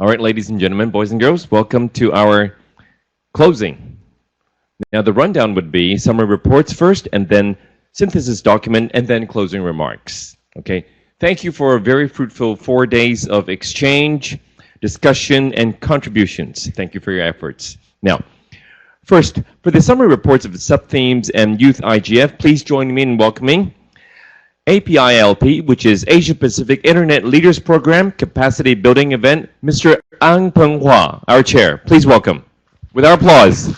All right, ladies and gentlemen, boys and girls, welcome to our closing. Now, the rundown would be summary reports first, and then synthesis document, and then closing remarks. Okay. Thank you for a very fruitful 4 days of exchange, discussion, and contributions. Thank you for your efforts. Now, first, for the summary reports of the sub-themes and Youth IGF, please join me in welcoming APILP, which is Asia Pacific Internet Leaders Program Capacity Building Event, Mr. Ang Peng Hua, our chair. Please welcome, with our applause.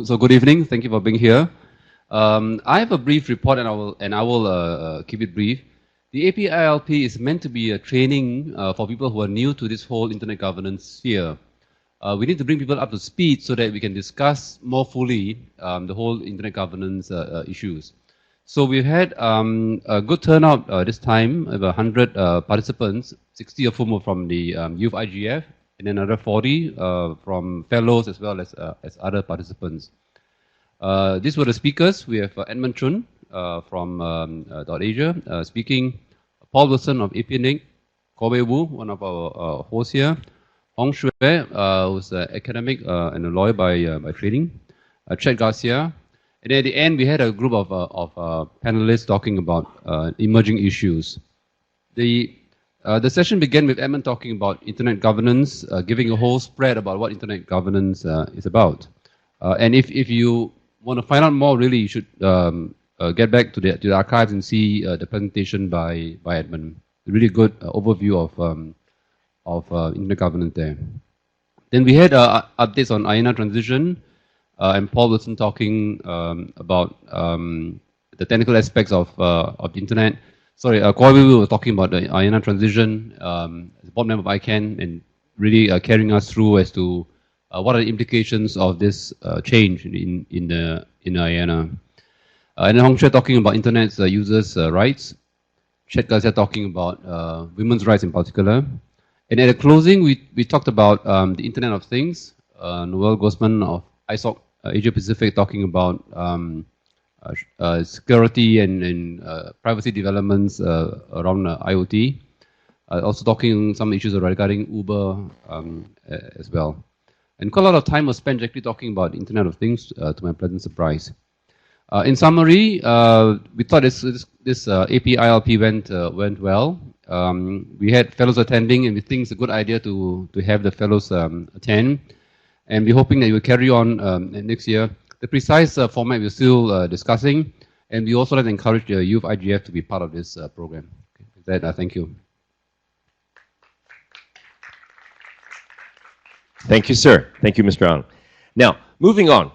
So good evening. Thank you for being here. I have a brief report, and I will keep it brief. The APILP is meant to be a training for people who are new to this whole internet governance sphere. We need to bring people up to speed so that we can discuss more fully the whole internet governance issues. So we've had a good turnout this time, about 100 participants, 60 of whom were from the Youth IGF, and another 40 from fellows as well as other participants. These were the speakers. We have Edmund Chun from .Asia speaking, Paul Wilson of APrIGF, Kobe Wu, one of our hosts here, Hong Shui, who's an academic and a lawyer by training, Chet Garcia. And at the end, we had a group of panelists talking about emerging issues. The session began with Edmund talking about internet governance, giving a whole spread about what internet governance is about. And if you want to find out more, really, you should get back to the archives and see the presentation by Edmund. A really good overview of internet governance there. Then we had updates on INA transition, and Paul Wilson talking about the technical aspects of the internet. Sorry, Koiwu was talking about the INA transition, as board member of ICANN, and really carrying us through as to what are the implications of this change in INA. And then Hong Shui talking about internet users' rights. Chet Garcia talking about women's rights in particular. And at the closing, we talked about the Internet of Things. Noel Grossman of ISOC Asia Pacific talking about security and privacy developments around IoT. Also talking some issues regarding Uber as well. And quite a lot of time was spent actually talking about the Internet of Things, to my pleasant surprise. In summary, we thought this APILP went well. We had fellows attending, and we think it's a good idea to have the fellows attend. And we're hoping that you will carry on next year. The precise format we're still discussing, and we also like to encourage the Youth IGF to be part of this program. Okay. With that, thank you. Thank you, sir. Thank you, Mr. Ang. Now, moving on.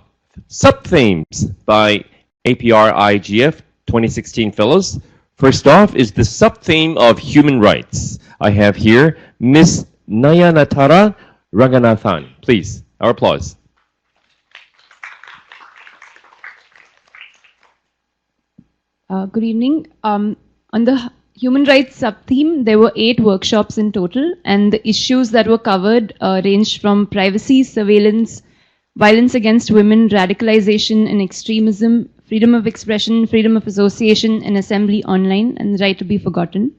Sub-themes by APrIGF 2016 Fellows. First off is the sub-theme of human rights. I have here Ms. Nayanatara Raganathan. Please, our applause. Good evening. On the human rights sub-theme, there were 8 workshops in total, and the issues that were covered ranged from privacy, surveillance, violence against women, radicalization and extremism, freedom of expression, freedom of association and assembly online, and the right to be forgotten.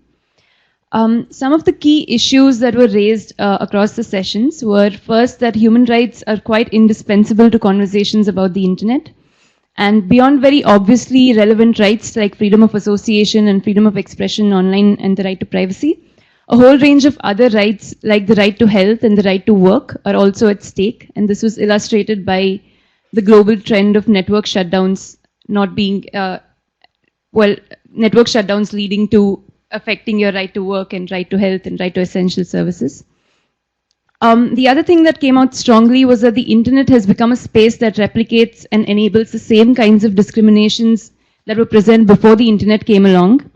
Some of the key issues that were raised across the sessions were, first, that human rights are quite indispensable to conversations about the internet. And beyond very obviously relevant rights like freedom of association and freedom of expression online and the right to privacy, a whole range of other rights like the right to health and the right to work are also at stake. And this was illustrated by the global trend of network shutdowns not being, network shutdowns leading to affecting your right to work and right to health and right to essential services. The other thing that came out strongly was that the internet has become a space that replicates and enables the same kinds of discriminations that were present before the internet came along,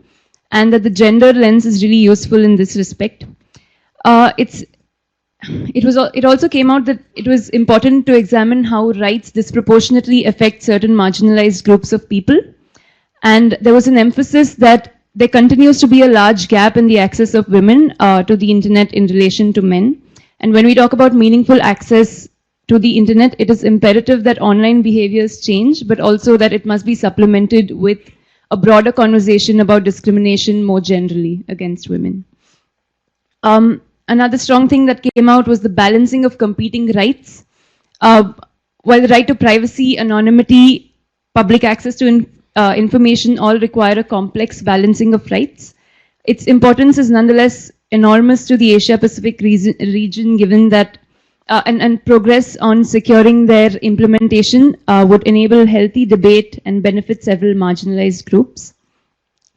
and that the gender lens is really useful in this respect. It also came out that it was important to examine how rights disproportionately affect certain marginalized groups of people, and there was an emphasis that there continues to be a large gap in the access of women to the internet in relation to men. And when we talk about meaningful access to the internet, it is imperative that online behaviors change, but also that it must be supplemented with a broader conversation about discrimination more generally against women. Another strong thing that came out was the balancing of competing rights. While the right to privacy, anonymity, public access to information all require a complex balancing of rights, its importance is nonetheless enormous to the Asia-Pacific region, given that and progress on securing their implementation would enable healthy debate and benefit several marginalized groups.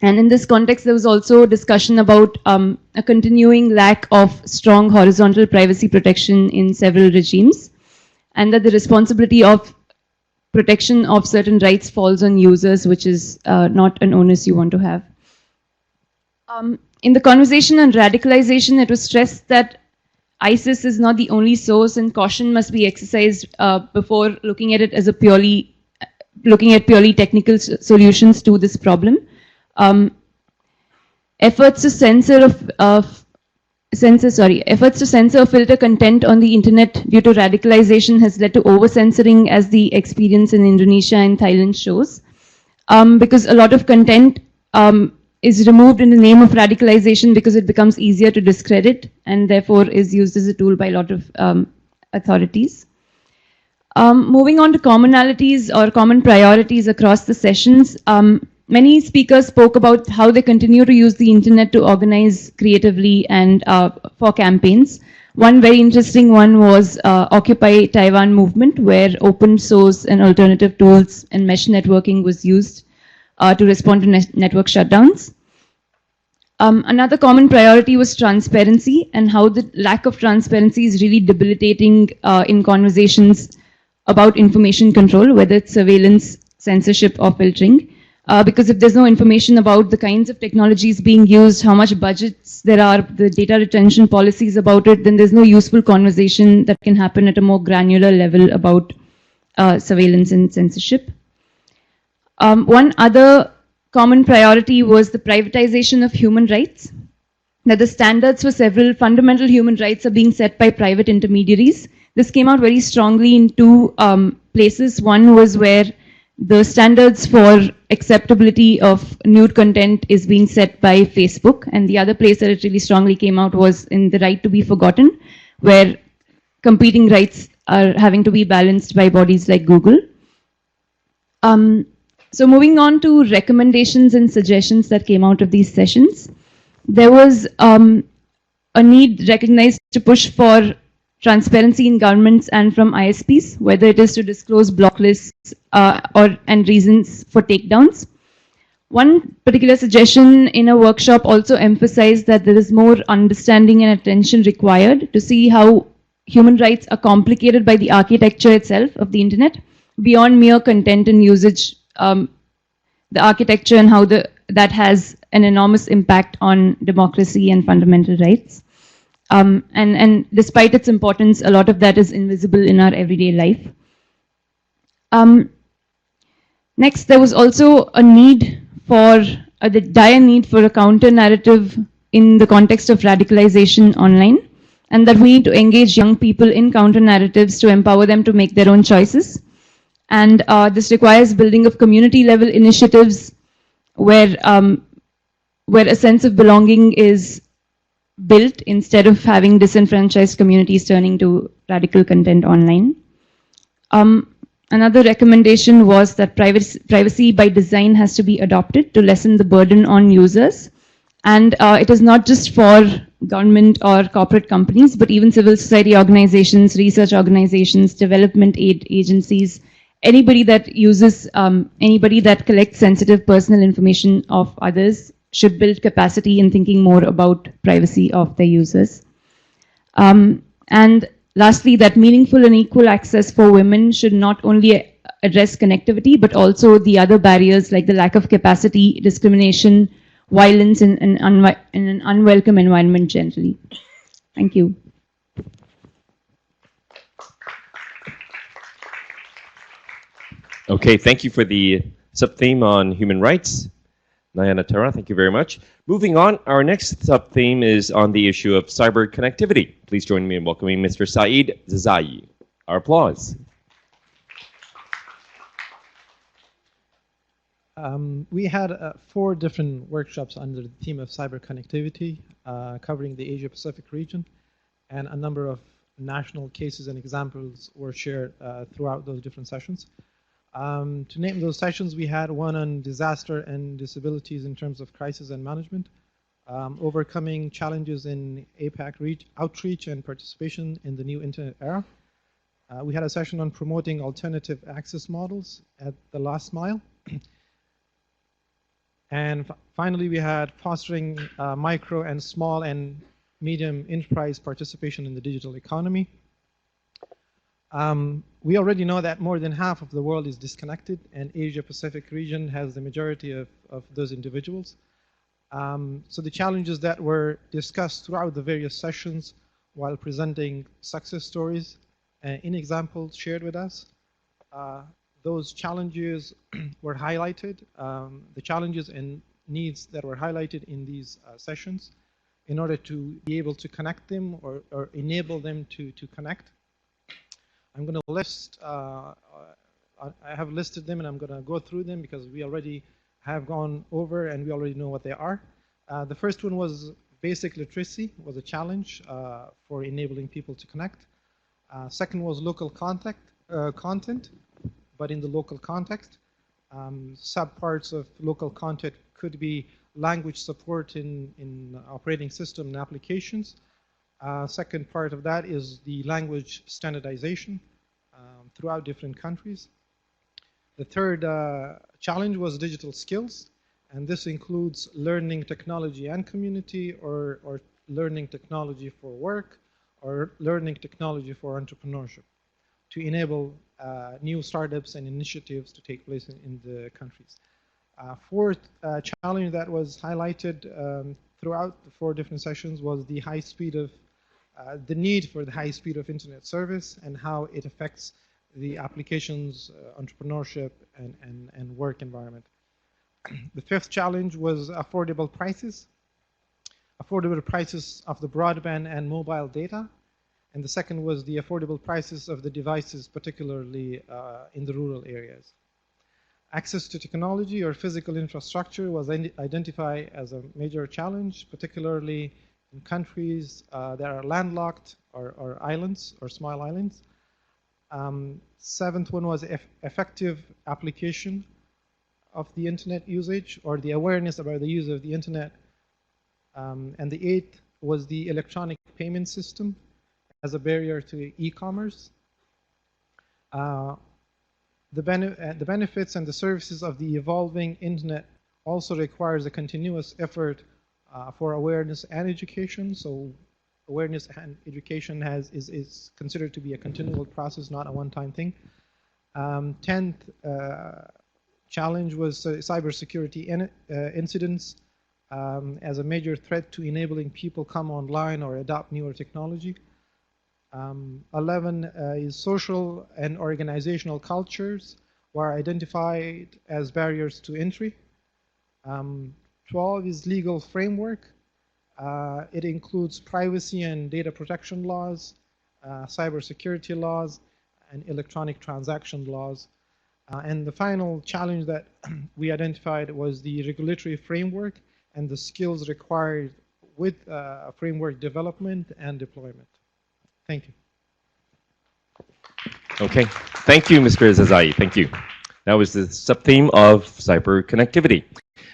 And in this context, there was also discussion about a continuing lack of strong horizontal privacy protection in several regimes, and that the responsibility of protection of certain rights falls on users, which is not an onus you want to have. In the conversation on radicalization, it was stressed that ISIS is not the only source, and caution must be exercised before looking at it as purely technical solutions to this problem. Efforts to censor or filter content on the internet due to radicalization has led to over-censoring, as the experience in Indonesia and Thailand shows, because a lot of content is removed in the name of radicalization because it becomes easier to discredit and therefore is used as a tool by a lot of authorities. Moving on to commonalities or common priorities across the sessions, many speakers spoke about how they continue to use the internet to organize creatively and for campaigns. One very interesting one was Occupy Taiwan movement, where open source and alternative tools and mesh networking was used to respond to network shutdowns. Another common priority was transparency, and how the lack of transparency is really debilitating in conversations about information control, whether it's surveillance, censorship, or filtering. Because if there's no information about the kinds of technologies being used, how much budgets there are, the data retention policies about it, then there's no useful conversation that can happen at a more granular level about surveillance and censorship. One other common priority was the privatization of human rights. That the standards for several fundamental human rights are being set by private intermediaries. This came out very strongly in two places. One was where the standards for acceptability of nude content is being set by Facebook, and the other place that it really strongly came out was in the right to be forgotten, where competing rights are having to be balanced by bodies like Google. So moving on to recommendations and suggestions that came out of these sessions, there was a need recognized to push for transparency in governments and from ISPs, whether it is to disclose block lists and reasons for takedowns. One particular suggestion in a workshop also emphasized that there is more understanding and attention required to see how human rights are complicated by the architecture itself of the internet, beyond mere content and usage. The architecture and how that has an enormous impact on democracy and fundamental rights. And despite its importance, a lot of that is invisible in our everyday life. Next, there was also a need for, the dire need for a counter-narrative in the context of radicalization online, and that we need to engage young people in counter-narratives to empower them to make their own choices. And this requires building of community-level initiatives where a sense of belonging is built instead of having disenfranchised communities turning to radical content online. Another recommendation was that privacy by design has to be adopted to lessen the burden on users. And it is not just for government or corporate companies, but even civil society organizations, research organizations, development aid agencies, anybody that anybody that collects sensitive personal information of others should build capacity in thinking more about privacy of their users. And lastly, that meaningful and equal access for women should not only address connectivity, but also the other barriers like the lack of capacity, discrimination, violence in an unwelcome environment generally. Thank you. Okay, thank you for the sub-theme on human rights. Nayana Tara, thank you very much. Moving on, our next sub-theme is on the issue of cyber connectivity. Please join me in welcoming Mr. Saeed Zazai. Our applause. We had 4 different workshops under the theme of cyber connectivity, covering the Asia-Pacific region, and a number of national cases and examples were shared throughout those different sessions. To name those sessions, we had one on disaster and disabilities in terms of crisis and management, overcoming challenges in APAC outreach and participation in the new internet era. We had a session on promoting alternative access models at the last mile. And finally, we had fostering micro and small and medium enterprise participation in the digital economy. We already know that more than half of the world is disconnected, and Asia-Pacific region has the majority of those individuals. So the challenges that were discussed throughout the various sessions while presenting success stories in examples shared with us, those challenges were highlighted, the challenges and needs that were highlighted in these sessions in order to be able to connect them or enable them to connect. I'm going to list, I have listed them and I'm going to go through them because we already have gone over and we already know what they are. The first one was basic literacy, was a challenge for enabling people to connect. Second was local content, but in the local context. Subparts of local content could be language support in operating system and applications. Second part of that is the language standardization throughout different countries. The third challenge was digital skills, and this includes learning technology and community, or learning technology for work, or learning technology for entrepreneurship, to enable new startups and initiatives to take place in the countries. Fourth challenge that was highlighted throughout the 4 different sessions was the high speed of, the need for the high speed of internet service and how it affects the applications, entrepreneurship, and work environment. The fifth challenge was affordable prices. Affordable prices of the broadband and mobile data. And the second was the affordable prices of the devices, particularly in the rural areas. Access to technology or physical infrastructure was identified as a major challenge, particularly in countries that are landlocked or islands or small islands. Seventh one was effective application of the internet usage or the awareness about the use of the internet. And the 8th was the electronic payment system as a barrier to e-commerce. The benefits and the services of the evolving internet also requires a continuous effort for awareness and education. So awareness and education is considered to be a continual process, not a one-time thing. 10th challenge was cybersecurity incidents as a major threat to enabling people come online or adopt newer technology. 11 is social and organizational cultures were identified as barriers to entry. 12 is legal framework. It includes privacy and data protection laws, cybersecurity laws, and electronic transaction laws. And the final challenge that we identified was the regulatory framework and the skills required with framework development and deployment. Thank you. Okay, thank you, Mr. Zazai. Thank you. That was the sub-theme of cyber connectivity.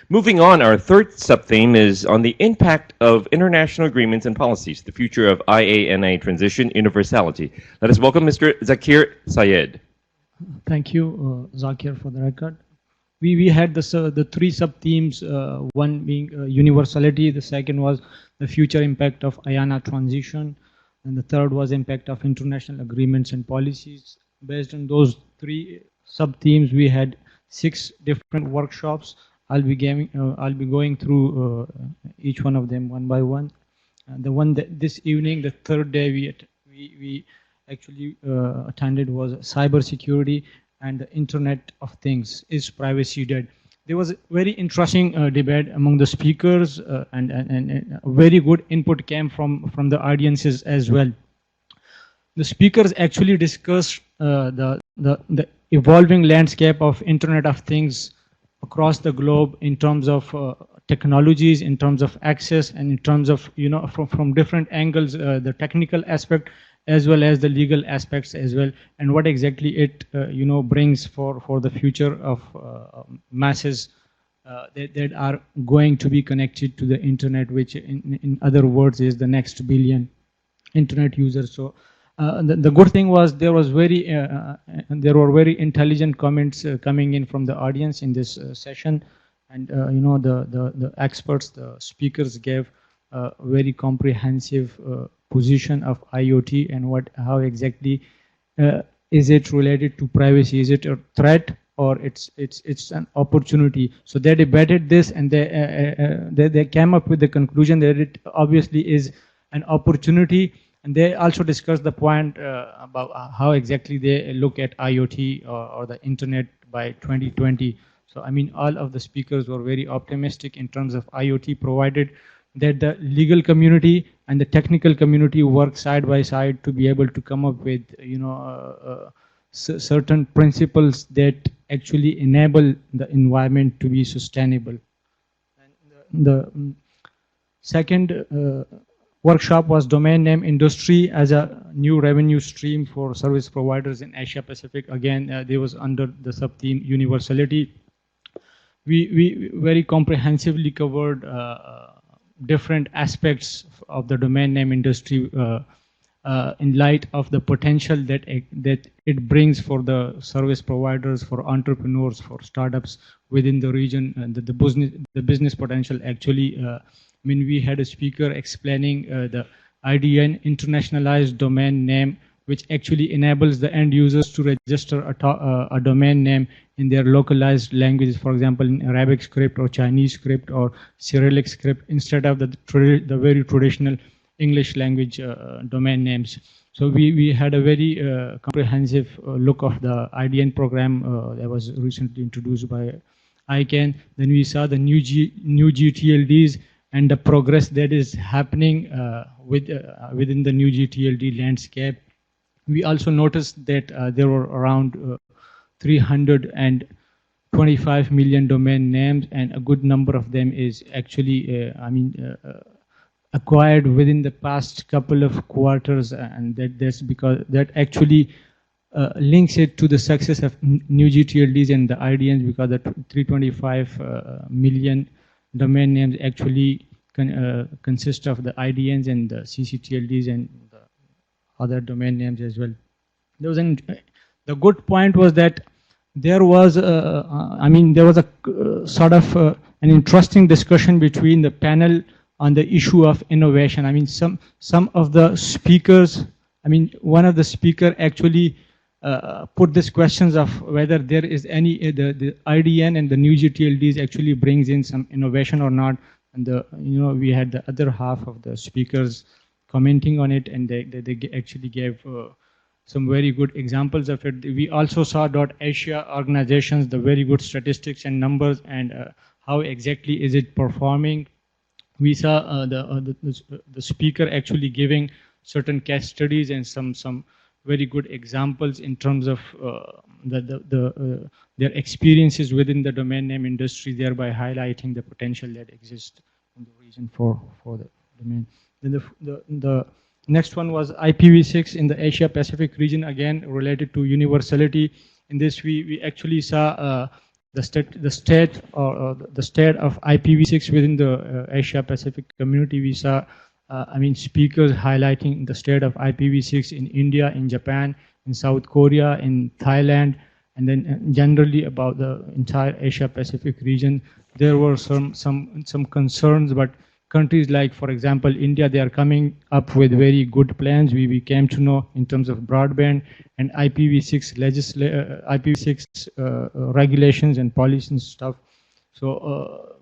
Moving on, our third sub-theme is on the impact of international agreements and policies, the future of IANA transition universality. Let us welcome Mr. Zakir Syed. Thank you, Zakir, for the record. We had the 3 sub-themes, one being universality, the second was the future impact of IANA transition, and the third was impact of international agreements and policies. Based on those 3 sub-themes, we had 6 different workshops. I'll be going through each one of them one by one. The one that this evening, the third day we actually attended was cybersecurity and the Internet of Things. Is privacy dead? There was a very interesting debate among the speakers, and a very good input came from the audiences as well. The speakers actually discussed the evolving landscape of Internet of Things across the globe in terms of technologies, in terms of access, and in terms of, from different angles, the technical aspect as well as the legal aspects as well, and what exactly it brings for the future of masses that are going to be connected to the internet, which in other words is the next billion internet users. So the good thing was there were very intelligent comments coming in from the audience in this session, and the experts, the speakers gave a very comprehensive position of IoT and how exactly is it related to privacy? Is it a threat or it's an opportunity? So they debated this, and they came up with the conclusion that it obviously is an opportunity. And they also discussed the point about how exactly they look at IoT or the internet by 2020. So I mean, all of the speakers were very optimistic in terms of IoT, provided that the legal community and the technical community work side by side to be able to come up with certain principles that actually enable the environment to be sustainable. And the second workshop was domain name industry as a new revenue stream for service providers in Asia Pacific. Again, there was under the sub-theme universality. We very comprehensively covered different aspects of the domain name industry in light of the potential that it brings for the service providers, for entrepreneurs, for startups within the region, and the business potential actually. I mean, we had a speaker explaining the IDN, internationalized domain name, which actually enables the end users to register a domain name in their localized languages, for example, in Arabic script or Chinese script or Cyrillic script, instead of the very traditional English language domain names. So we had a very comprehensive look of the IDN program that was recently introduced by ICANN. Then we saw the new GTLDs and the progress that is happening within the new GTLD landscape. We also noticed that there were around 325 million domain names, and a good number of them is actually, acquired within the past couple of quarters, and that's because that actually links it to the success of new GTLDs and the IDNs, because the 325 million domain names actually consist of the IDNs and the CCTLDs and the other domain names as well. The good point was that there was a sort of an interesting discussion between the panel on the issue of innovation. I mean, some of the speakers, one of the speaker actually put these questions of whether there is any, the IDN and the new GTLDs actually brings in some innovation or not. And we had the other half of the speakers commenting on it, and they actually gave some very good examples of it. We also saw .Asia organizations, the very good statistics and numbers, and how exactly is it performing. We saw the speaker actually giving certain case studies and some very good examples in terms of their experiences within the domain name industry, thereby highlighting the potential that exists in the region for the domain. Then the next one was IPv6 in the Asia Pacific region, again related to universality. In this, we actually saw the state of IPv6 within the Asia Pacific community. We saw speakers highlighting the state of IPv6 in India, in Japan, in South Korea, in Thailand, and then generally about the entire Asia Pacific region. There were some concerns, but countries like, for example, India, they are coming up with very good plans. We came to know in terms of broadband and IPv6 regulations and policies and stuff. So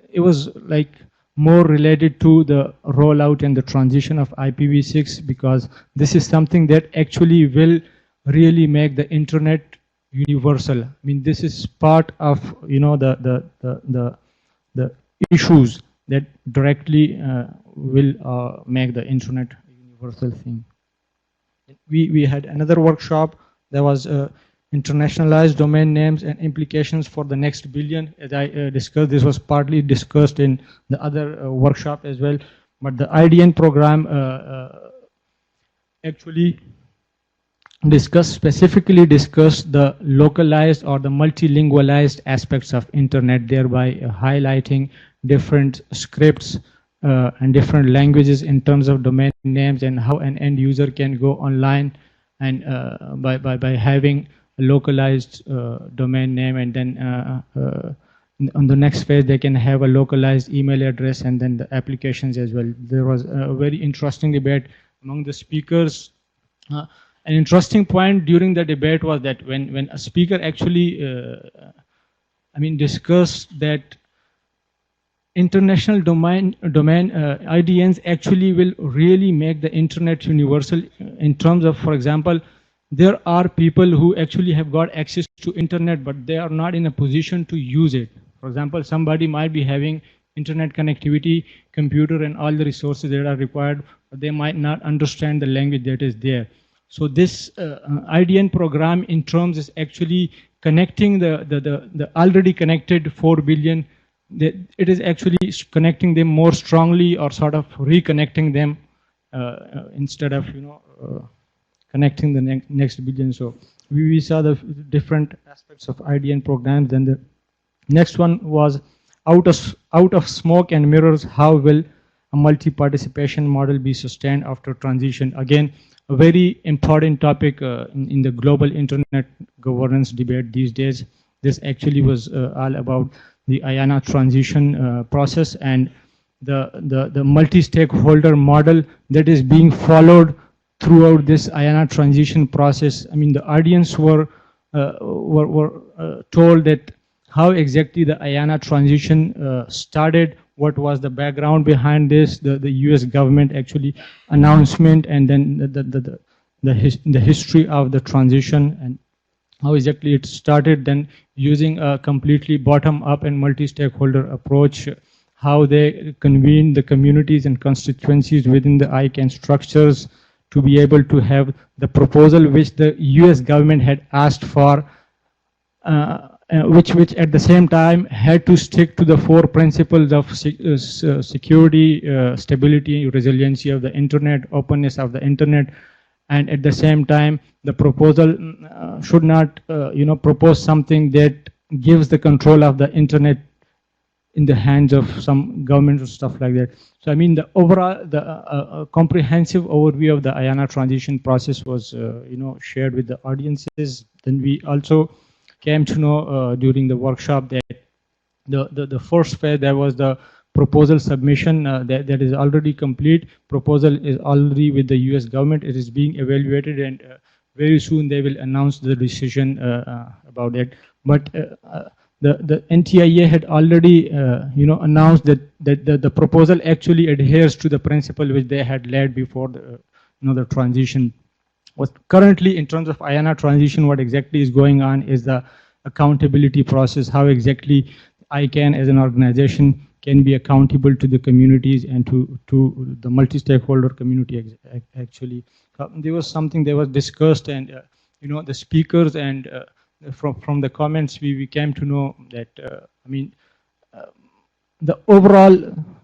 it was like more related to the rollout and the transition of IPv6, because this is something that actually will really make the internet universal. I mean, this is part of the issues that directly will make the internet a universal thing. We had another workshop that was internationalized domain names and implications for the next billion. As I discussed, this was partly discussed in the other workshop as well. But the IDN program actually specifically discussed the localized or the multilingualized aspects of internet, thereby highlighting different scripts and different languages in terms of domain names and how an end user can go online and by having a localized domain name, and then on the next phase they can have a localized email address and then the applications as well. There was a very interesting debate among the speakers. An interesting point during the debate was that when a speaker actually discussed that international domain IDNs actually will really make the internet universal in terms of, for example, there are people who actually have got access to internet, but they are not in a position to use it. For example, somebody might be having internet connectivity, computer, and all the resources that are required, but they might not understand the language that is there. So this IDN program in terms is actually connecting the already connected 4 billion. It is actually connecting them more strongly, or sort of reconnecting them instead of connecting the next billion. So we saw the different aspects of IDN programs. Then the next one was out of smoke and mirrors, how will a multi-participation model be sustained after transition? Again, a very important topic in the global internet governance debate these days. This actually was all about the IANA transition process and the multi-stakeholder model that is being followed throughout this IANA transition process. I mean, the audience were told that how exactly the IANA transition started, what was the background behind this, the US government actually announcement, and then the history of the transition and how exactly it started, then using a completely bottom-up and multi-stakeholder approach, how they convened the communities and constituencies within the ICANN structures to be able to have the proposal which the US government had asked for, which at the same time had to stick to the 4 principles of security, stability, resiliency of the internet, openness of the internet, and at the same time the proposal should not propose something that gives the control of the internet in the hands of some government or stuff like that. So I mean, the overall comprehensive overview of the IANA transition process was shared with the audiences. Then we also came to know during the workshop that the first phase, there was the proposal submission that is already complete. Proposal is already with the US government. It is being evaluated, and very soon they will announce the decision about it. But the NTIA had already announced that the proposal actually adheres to the principle which they had laid before the transition. What currently, in terms of IANA transition, what exactly is going on is the accountability process, how exactly ICANN as an organization can be accountable to the communities and to the multi-stakeholder community actually. There was something that was discussed, and the speakers and from the comments we came to know that the overall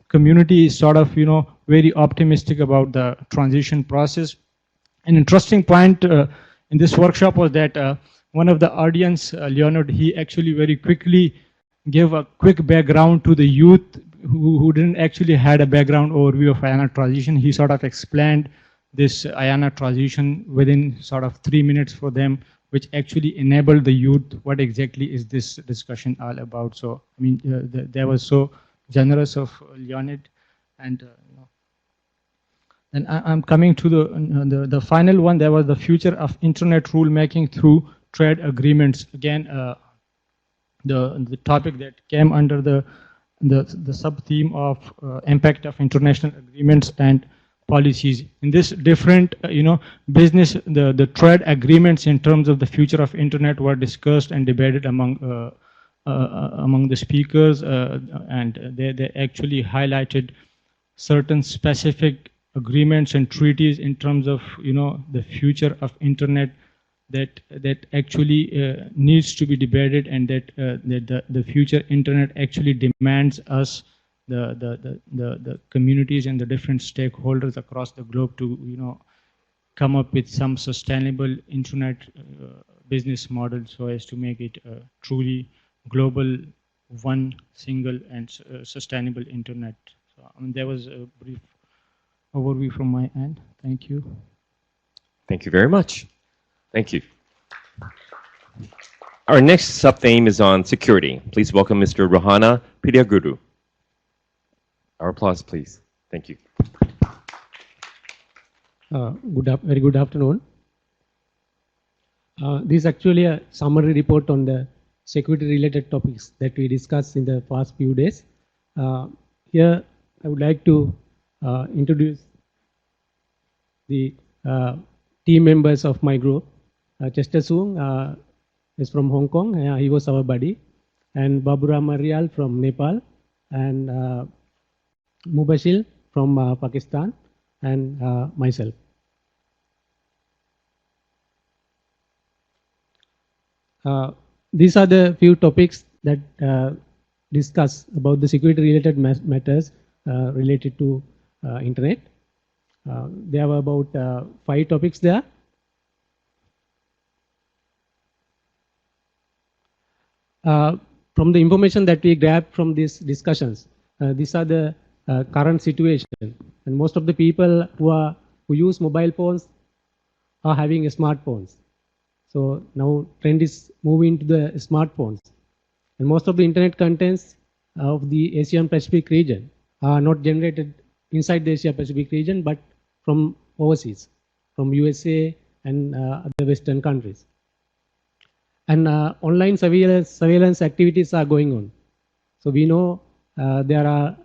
community is sort of very optimistic about the transition process. An interesting point in this workshop was that one of the audience, Leonard, he actually very quickly gave a quick background to the youth who didn't actually had a background overview of IANA transition. He sort of explained this IANA transition within sort of 3 minutes for them, which actually enabled the youth what exactly is this discussion all about. So I mean, they were so generous of Leonid, and and I'm coming to the final one. There was the future of internet rulemaking through trade agreements. Again, the topic that came under the sub-theme of impact of international agreements and policies. In this different, business, the trade agreements in terms of the future of internet were discussed and debated among the speakers, and they actually highlighted certain specific agreements and treaties in terms of the future of internet that actually needs to be debated, and that the future internet actually demands us, the communities and the different stakeholders across the globe, to come up with some sustainable internet business model, so as to make it a truly global, one single and sustainable internet. So there was a brief overview from my end. Thank you. Thank you very much. Thank you. Our next sub-theme is on security. Please welcome Mr. Rohana Pidiyaguru. Our applause, please. Thank you. Very good afternoon. This is actually a summary report on the security-related topics that we discussed in the past few days. Here, I would like to introduce the team members of my group. Chester Soong is from Hong Kong. He was our buddy. And Babura Marial from Nepal. And Mubashir from Pakistan. And myself. These are the few topics that discuss about the security-related matters related to internet. There were about 5 topics there. From the information that we grabbed from these discussions, these are the current situation, and most of the people who use mobile phones are having smartphones. So now trend is moving to the smartphones, and most of the internet contents of the Asian Pacific region are not generated inside the Asia Pacific region, but from overseas, from USA and other Western countries. And online surveillance activities are going on. So we know there are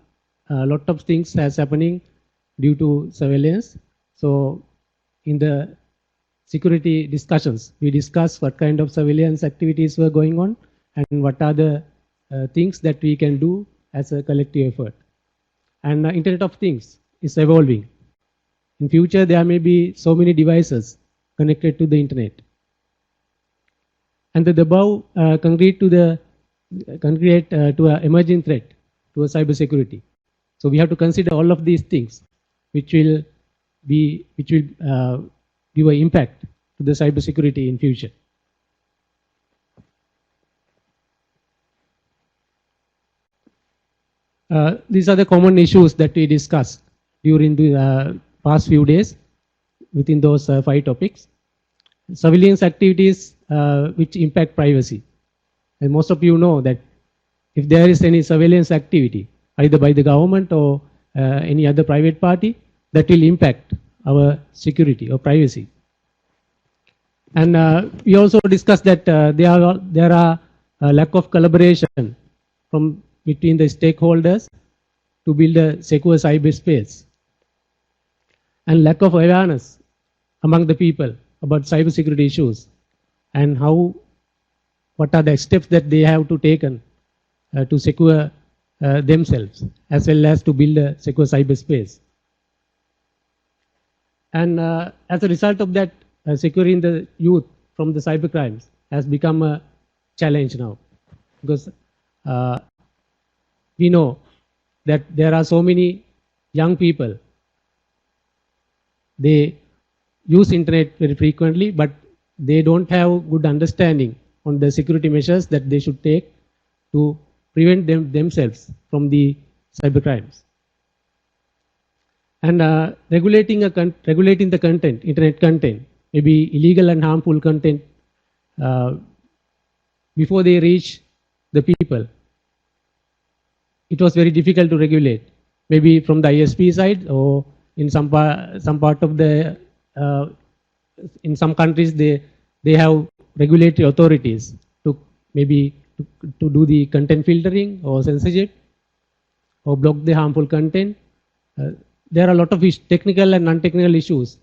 a lot of things that's happening due to surveillance. So in the security discussions, we discuss what kind of surveillance activities were going on and what are the things that we can do as a collective effort. And Internet of Things is evolving. In future, there may be so many devices connected to the internet. And the above concrete to an emerging threat to a cybersecurity. So we have to consider all of these things, which will give an impact to the cybersecurity in future. These are the common issues that we discussed during the past few days within those 5 topics. Surveillance activities which impact privacy. And most of you know that if there is any surveillance activity, either by the government or any other private party, that will impact our security or privacy. And we also discussed that there are a lack of collaboration between the stakeholders to build a secure cyberspace, and lack of awareness among the people about cybersecurity issues and what are the steps that they have to take to secure themselves, as well as to build a secure cyberspace. And as a result of that, securing the youth from the cybercrimes has become a challenge now, because we know that there are so many young people. They use internet very frequently, but they don't have good understanding on the security measures that they should take to prevent themselves from the cybercrimes. And regulating the content, internet content, maybe illegal and harmful content, before they reach the people. It was very difficult to regulate, maybe from the ISP side, or in some part of the in some countries they have regulatory authorities to do the content filtering or censorship or block the harmful content. There are a lot of technical and non-technical issues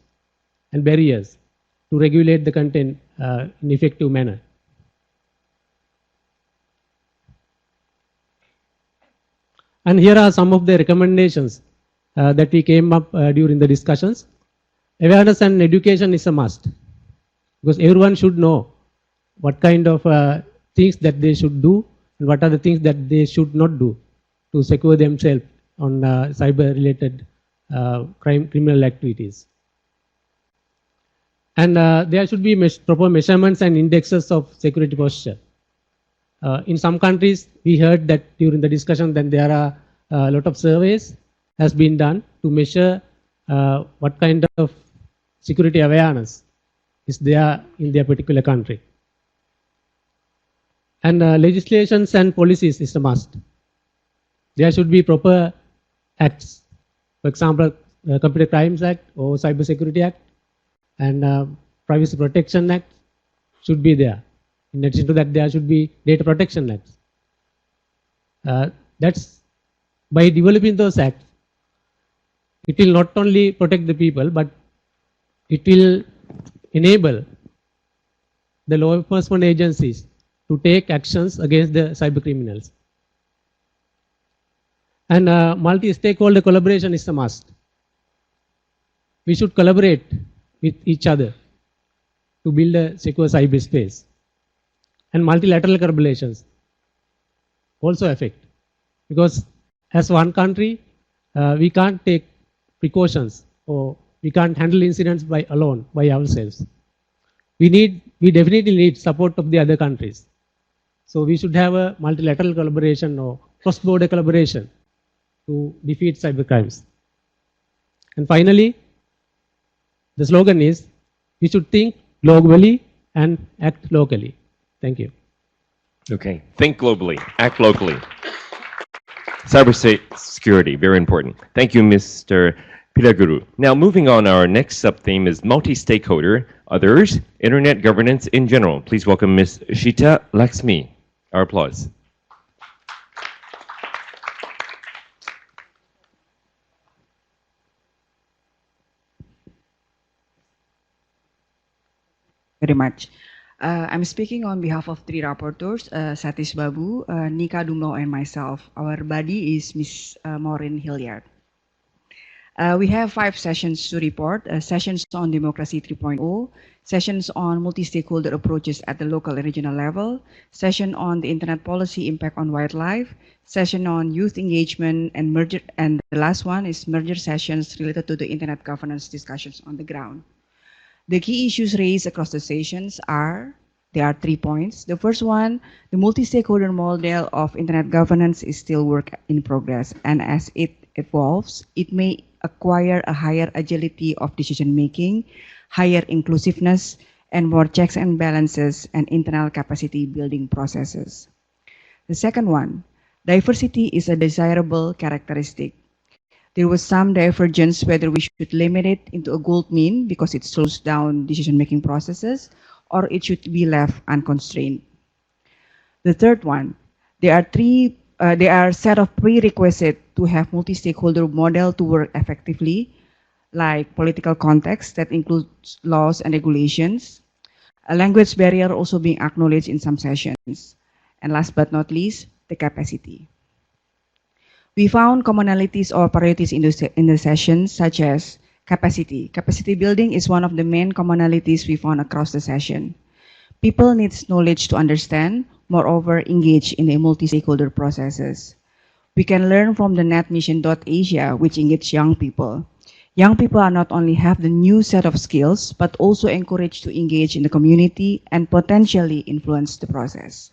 and barriers to regulate the content in effective manner. And here are some of the recommendations that we came up during the discussions. Awareness and education is a must. because everyone should know what kind of things that they should do and what are the things that they should not do to secure themselves on cyber-related criminal activities. And there should be proper measurements and indexes of security posture. In some countries, we heard that during the discussion that there are a lot of surveys has been done to measure what kind of security awareness is there in their particular country. And legislations and policies is a must. There should be proper acts. For example, Computer Crimes Act or Cyber Security Act and Privacy Protection Act should be there. In addition to that, there should be Data Protection Acts. That's by developing those acts, it will not only protect the people, but it will enable the law enforcement agencies to take actions against the cyber criminals. And multi-stakeholder collaboration is a must. We should collaborate with each other to build a secure cyberspace. And multilateral collaborations also affect, because as one country, we can't take precautions or we can't handle incidents by ourselves. We definitely need support of the other countries. So we should have a multilateral collaboration or cross-border collaboration to defeat cybercrimes. And finally, the slogan is, we should think globally and act locally. Thank you. Okay, think globally, act locally. Cyber security, very important. Thank you, Mr. Piraguru. Now, moving on, our next sub-theme is multi-stakeholder, others, internet governance in general. Please welcome Ms. Shita Laxmi. Our applause. Very much. I'm speaking on behalf of three rapporteurs, Satish Babu, Nika Dumlo, and myself. Our body is Ms. Maureen Hilliard. We have 5 sessions to report, sessions on Democracy 3.0, sessions on multi-stakeholder approaches at the local and regional level, session on the internet policy impact on wildlife, session on youth engagement and merger, and the last one is merger sessions related to the internet governance discussions on the ground. The key issues raised across the sessions there are 3 points. The first one, the multi-stakeholder model of internet governance is still work in progress, and as it evolves, it may acquire a higher agility of decision-making, higher inclusiveness, and more checks and balances and internal capacity building processes. The second one, diversity is a desirable characteristic. There was some divergence whether we should limit it into a gold mean because it slows down decision-making processes, or it should be left unconstrained. The third one, there are a set of prerequisites to have multi-stakeholder model to work effectively, like political context that includes laws and regulations, a language barrier also being acknowledged in some sessions, and last but not least, the capacity. We found commonalities or priorities in the sessions, such as capacity. Capacity building is one of the main commonalities we found across the session. People need knowledge to understand, moreover, engage in the multi-stakeholder processes. We can learn from the netmission.asia, which engages young people. Young people are not only have the new set of skills, but also encouraged to engage in the community and potentially influence the process.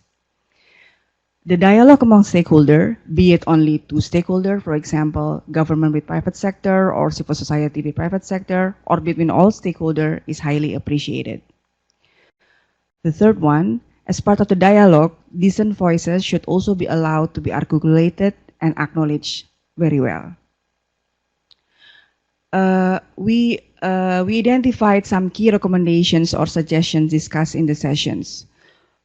The dialogue among stakeholders, be it only 2 stakeholders, for example, government with private sector or civil society with private sector, or between all stakeholders, is highly appreciated. The third one, as part of the dialogue, decent voices should also be allowed to be articulated and acknowledged very well. We identified some key recommendations or suggestions discussed in the sessions.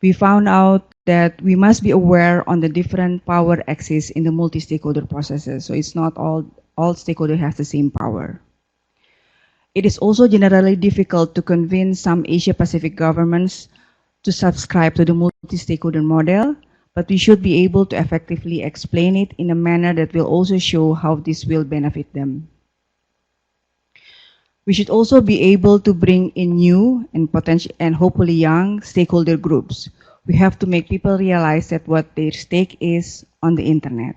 We found out that we must be aware on the different power axes in the multi-stakeholder processes. So it's not all stakeholders have the same power. It is also generally difficult to convince some Asia-Pacific governments to subscribe to the multi-stakeholder model, but we should be able to effectively explain it in a manner that will also show how this will benefit them. We should also be able to bring in new and potential and hopefully young stakeholder groups. We have to make people realize that what their stake is on the internet.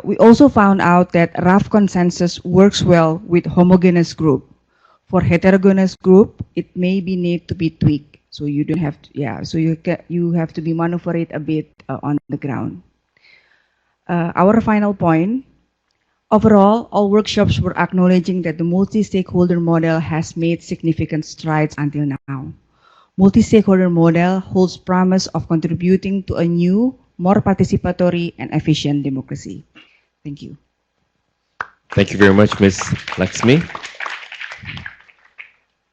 We also found out that rough consensus works well with homogeneous group. For heterogeneous group, it maybe need to be tweaked. So you don't have to, yeah. So you have to be maneuver it a bit on the ground. Our final point. Overall, all workshops were acknowledging that the multi-stakeholder model has made significant strides until now. Multi-stakeholder model holds promise of contributing to a new, more participatory and efficient democracy. Thank you. Thank you very much, Ms. Laxmi.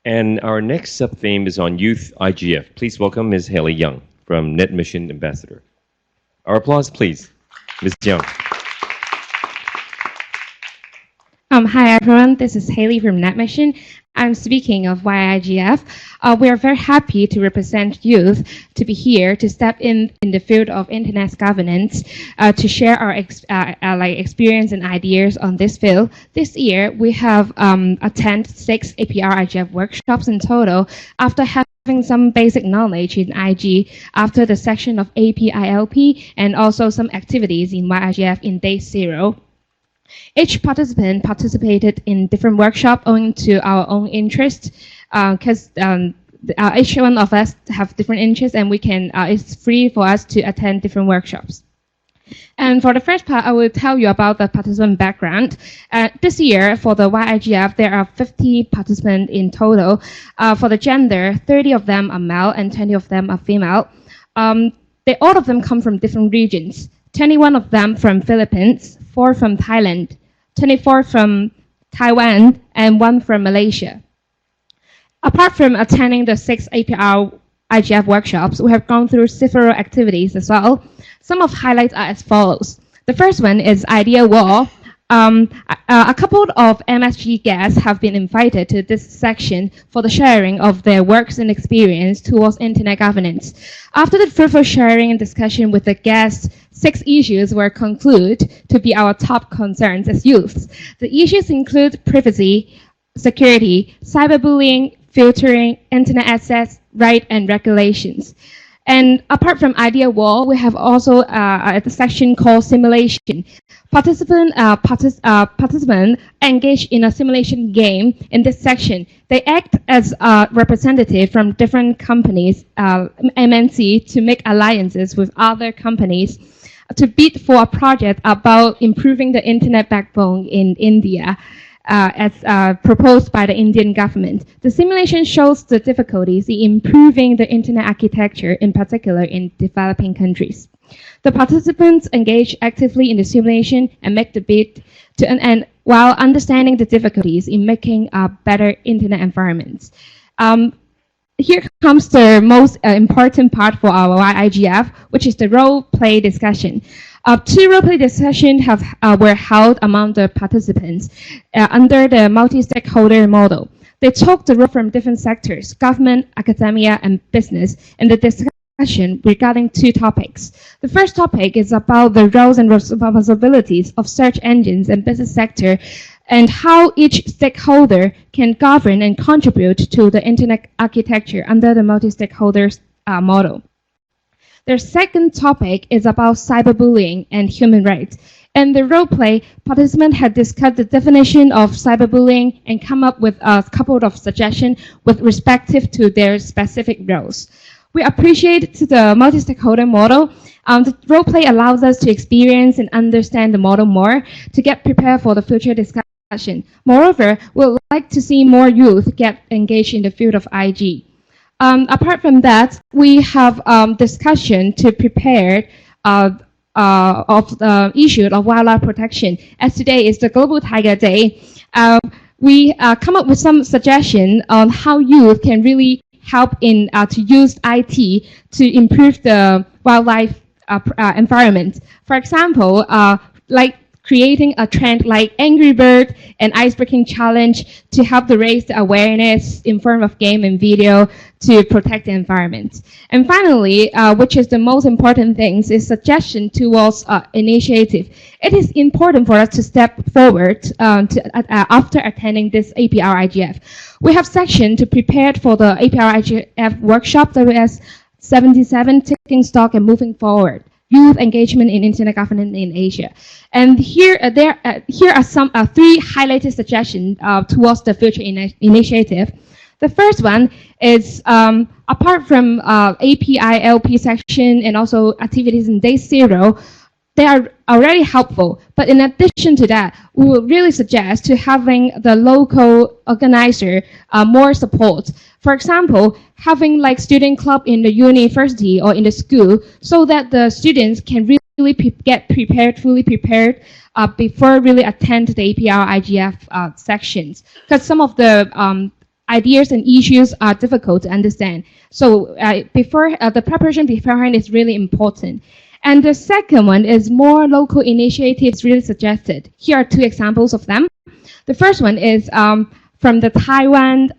And our next sub-theme is on youth IGF. Please welcome Ms. Haley Young from Net Mission Ambassador. Our applause, please. Ms. Young. Hi everyone, this is Haley from NetMission. I'm speaking of YIGF. We are very happy to represent youth, to be here, to step in the field of internet governance, to share our experience and ideas on this field. This year, we have attended 6 APrIGF workshops in total after having some basic knowledge in IG after the section of APILP and also some activities in YIGF in day 0. Each participant participated in different workshops owing to our own interest, because each one of us have different interests, and we can. It's free for us to attend different workshops. And for the first part, I will tell you about the participant background. This year, for the YIGF, there are 50 participants in total. For the gender, 30 of them are male and 20 of them are female. All of them come from different regions. 21 of them from Philippines, 4 from Thailand, 24 from Taiwan, and 1 from Malaysia. Apart from attending the 6 APrIGF workshops, we have gone through several activities as well. Some of highlights are as follows. The first one is Idea Wall. A couple of MSG guests have been invited to this section for the sharing of their works and experience towards internet governance. After the fruitful sharing and discussion with the guests, 6 issues were concluded to be our top concerns as youths. The issues include privacy, security, cyberbullying, filtering, internet access, rights and regulations. And apart from Idea Wall, we have also a section called Simulation. Participants engage in a simulation game in this section. They act as a representative from different companies, MNC, to make alliances with other companies to bid for a project about improving the internet backbone in India. As proposed by the Indian government. The simulation shows the difficulties in improving the internet architecture, in particular in developing countries. The participants engage actively in the simulation and make the bid to an end while understanding the difficulties in making a better internet environments. Here comes the most important part for our YIGF, which is the role play discussion. 2 role play discussions were held among the participants under the multi-stakeholder model. They took the role from different sectors, government, academia, and business, in the discussion regarding 2 topics. The first topic is about the roles and responsibilities of search engines and business sector, and how each stakeholder can govern and contribute to the internet architecture under the multi-stakeholder model. The second topic is about cyberbullying and human rights. In the role play, participants had discussed the definition of cyberbullying and come up with a couple of suggestions with respect to their specific roles. We appreciate the multi-stakeholder model. The role play allows us to experience and understand the model more to get prepared for the future discussion. Moreover, we would like to see more youth get engaged in the field of IG. Apart from that, we have discussion to prepare of the issue of wildlife protection. As today is the Global Tiger Day, we come up with some suggestion on how youth can really help in to use IT to improve the wildlife environment. For example, like creating a trend like Angry Bird and Ice Breaking Challenge to help to raise the awareness in form of game and video to protect the environment. And finally, which is the most important thing, is suggestion towards initiative. It is important for us to step forward after attending this APrIGF. We have section to prepare for the APrIGF workshop that is 77, taking stock and moving forward. Youth engagement in internet governance in Asia. And here are some three highlighted suggestions towards the future initiative. The first one is, apart from APILP section and also activities in day zero, they are already helpful. But in addition to that, we would really suggest to having the local organizer more support. For example, having like student club in the university or in the school, so that the students can really get prepared, fully prepared before really attend the APrIGF sections. Because some of the ideas and issues are difficult to understand. So the preparation beforehand is really important. And the second one is more local initiatives really suggested. Here are two examples of them. The first one is from the Taiwan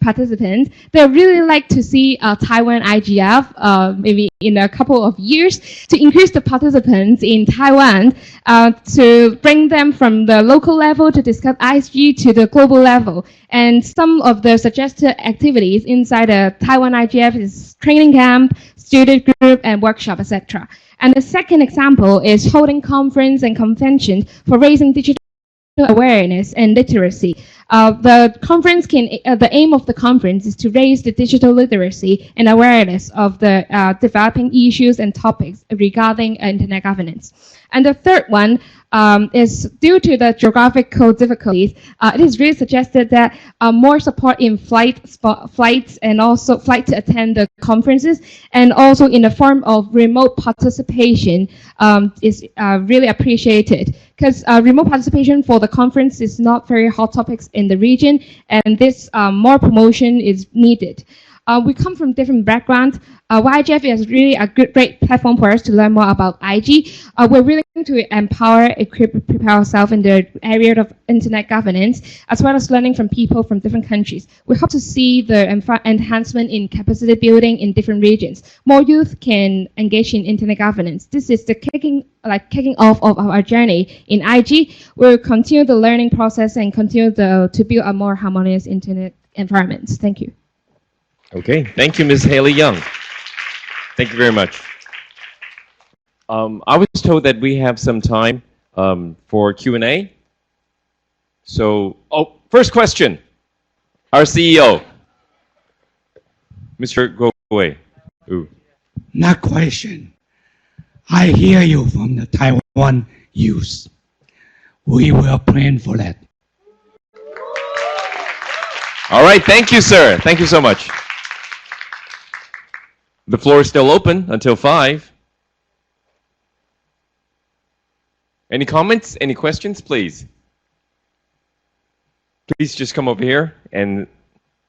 participants. They really like to see Taiwan IGF maybe in a couple of years to increase the participants in Taiwan to bring them from the local level to discuss ISG to the global level. And some of the suggested activities inside the Taiwan IGF is training camp, student group, and workshop, etc. And the second example is holding conference and conventions for raising digital awareness and literacy. The aim of the conference is to raise the digital literacy and awareness of the developing issues and topics regarding internet governance. And the third one is due to the geographical difficulties, it is really suggested that more support in flights and also flight to attend the conferences, and also in the form of remote participation is really appreciated. Because remote participation for the conference is not very hot topics in the region, and this more promotion is needed. We come from different backgrounds. YGF is really a great platform for us to learn more about IG. We're willing to empower, equip, prepare ourselves in the area of internet governance, as well as learning from people from different countries. We hope to see the enhancement in capacity building in different regions. More youth can engage in internet governance. This is the kicking off of our journey in IG. We'll continue the learning process and continue to build a more harmonious internet environment. Thank you. Okay, thank you, Ms. Haley Young. Thank you very much. I was told that we have some time for Q&A. So, first question. Our CEO, Mr. Go-Wei. Not question. I hear you from the Taiwan youth. We will plan for that. All right, thank you, sir. Thank you so much. The floor is still open until 5. Any comments? Any questions, please? Please just come over here and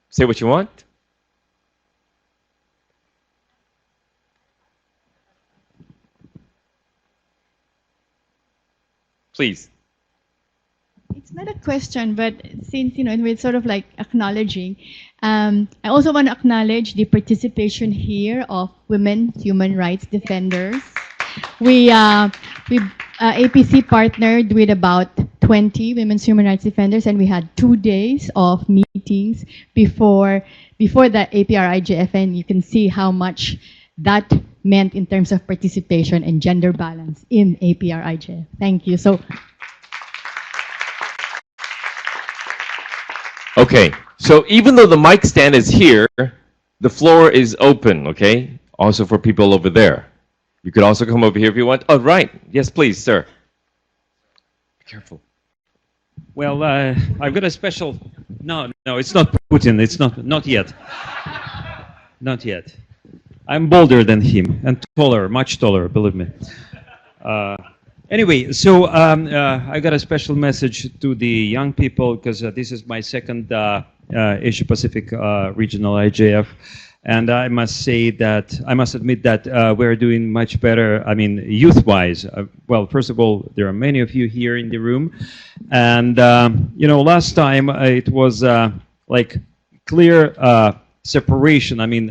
say what you want. Please. It's not a question, but since, we're sort of like acknowledging, I also want to acknowledge the participation here of women human rights defenders. We APC partnered with about 20 women's human rights defenders, and we had 2 days of meetings before the APrIGF, and you can see how much that meant in terms of participation and gender balance in APrIGF. Thank you. Okay, so even though the mic stand is here, the floor is open, okay? Also for people over there. You could also come over here if you want. Oh, right. Yes, please, sir. Be careful. Well, I've got a special... No, it's not Putin. It's not yet. Not yet. I'm bolder than him and taller, much taller, believe me. Anyway, so I got a special message to the young people, because this is my second Asia-Pacific Regional IGF. And I must say that, I must admit that we're doing much better, I mean, youth-wise. Well, first of all, there are many of you here in the room. And, you know, last time it was like clear separation. I mean,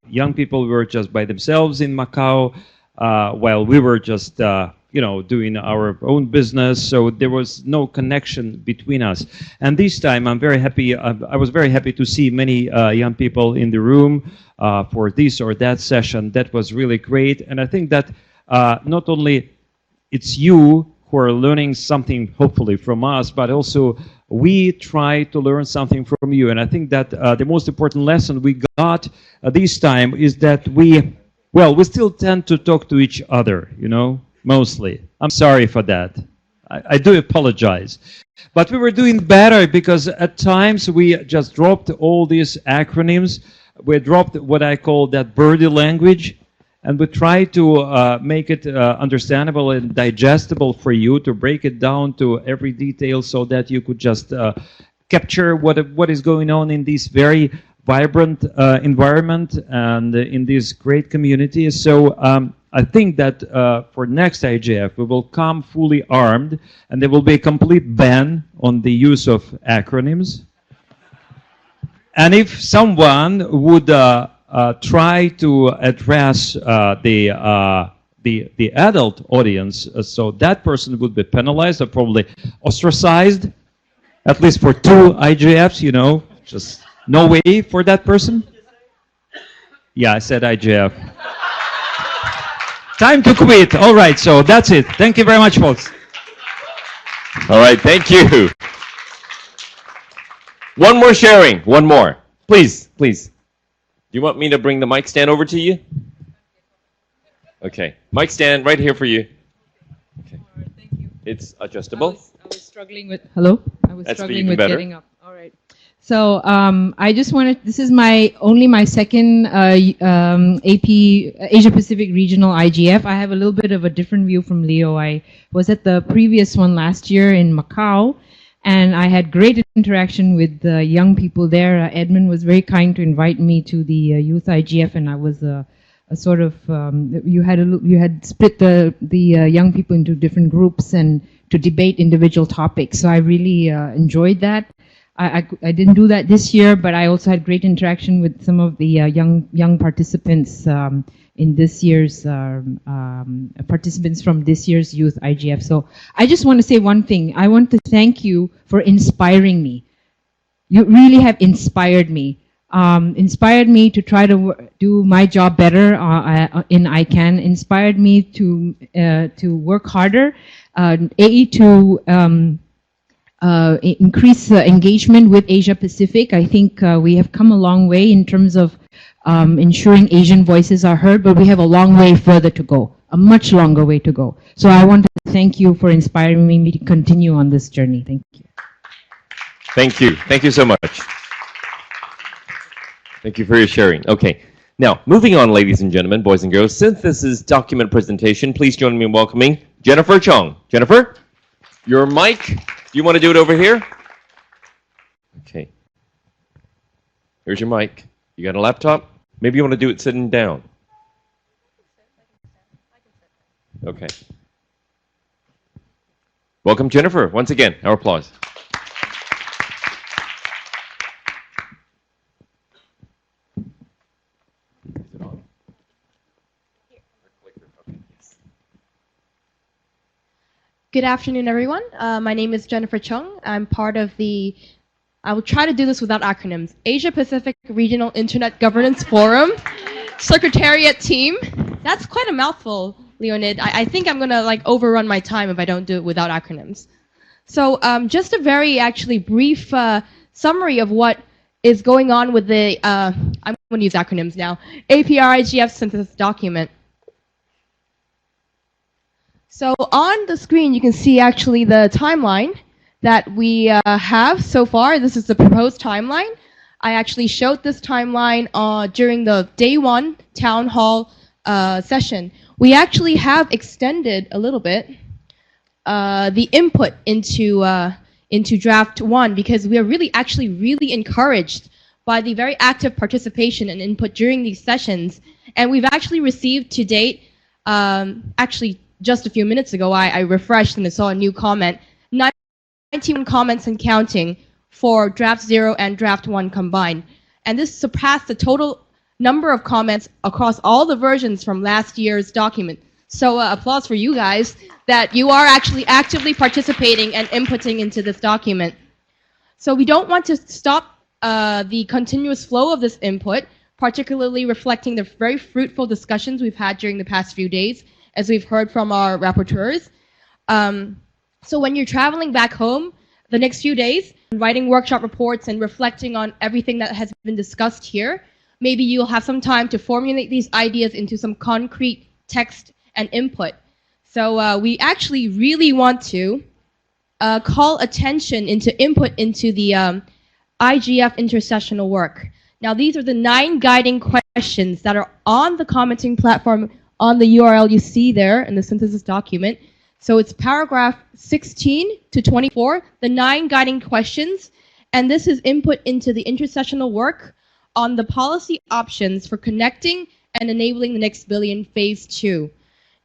young people were just by themselves in Macau, while we were just, you know, doing our own business. So there was no connection between us. And this time, I'm very happy. I was very happy to see many young people in the room for this or that session. That was really great. And I think that not only it's you who are learning something, hopefully, from us, but also we try to learn something from you. And I think that the most important lesson we got this time is that we still tend to talk to each other, you know, mostly. I'm sorry for that. I do apologize. But we were doing better because at times we just dropped all these acronyms. We dropped what I call that birdie language. And we try to make it understandable and digestible for you, to break it down to every detail so that you could just capture what is going on in this very vibrant environment and in this great community. So I think that for next IGF, we will come fully armed, and there will be a complete ban on the use of acronyms. And if someone would try to address the adult audience, so that person would be penalized or probably ostracized, at least for 2 IGFs, you know, just no way for that person. Yeah, I said IGF. Time to quit. All right, so that's it. Thank you very much, folks. All right, thank you. One more sharing, one more. Please, please. Do you want me to bring the mic stand over to you? Okay, mic stand right here for you. Okay. All right, thank you. It's adjustable. I was struggling with, hello? I was That's struggling even with better. getting up. All right. So I just wanted, this is only my second Asia Pacific Regional IGF. I have a little bit of a different view from Leo. I was at the previous one last year in Macau, and I had great interaction with the young people there. Edmund was very kind to invite me to the youth IGF, and I was a sort of, you had split the young people into different groups and to debate individual topics. So I really enjoyed that. I didn't do that this year, but I also had great interaction with some of the young participants in this year's participants from this year's youth IGF. So I just want to say one thing. I want to thank you for inspiring me. You really have inspired me. Inspired me to try to do my job better in ICANN. Inspired me to work harder. To increase engagement with Asia Pacific. I think we have come a long way in terms of ensuring Asian voices are heard, but we have a long way further to go, a much longer way to go. So I want to thank you for inspiring me to continue on this journey. Thank you. Thank you. Thank you so much. Thank you for your sharing. Okay. Now, moving on, ladies and gentlemen, boys and girls, since this is document presentation, please join me in welcoming Jennifer Chong. Jennifer, your mic, do you want to do it over here? Okay. Here's your mic. You got a laptop? Maybe you want to do it sitting down. Okay. Welcome, Jennifer. Once again, our applause. Good afternoon, everyone. My name is Jennifer Chung. I'm part of the, I will try to do this without acronyms, Asia Pacific Regional Internet Governance Forum Secretariat Team. That's quite a mouthful, Leonid. I think I'm going to overrun my time if I don't do it without acronyms. So just a very actually brief summary of what is going on with the, I'm going to use acronyms now, APrIGF synthesis document. So on the screen, you can see actually the timeline that we have so far. This is the proposed timeline. I actually showed this timeline during the day 1 town hall session. We actually have extended a little bit the input into draft 1 because we are really encouraged by the very active participation and input during these sessions. And we've actually received to date, actually just a few minutes ago, I refreshed and I saw a new comment, 91 comments and counting for draft 0 and draft 1 combined. And this surpassed the total number of comments across all the versions from last year's document. So applause for you guys that you are actually actively participating and inputting into this document. So we don't want to stop the continuous flow of this input, particularly reflecting the very fruitful discussions we've had during the past few days, as we've heard from our rapporteurs. So when you're traveling back home the next few days, writing workshop reports and reflecting on everything that has been discussed here, maybe you'll have some time to formulate these ideas into some concrete text and input. So we actually really want to call attention into input into the IGF intersessional work. Now these are the 9 guiding questions that are on the commenting platform on the URL you see there in the synthesis document. So it's paragraph 16 to 24, the 9 guiding questions, and this is input into the intersessional work on the policy options for connecting and enabling the next billion phase 2.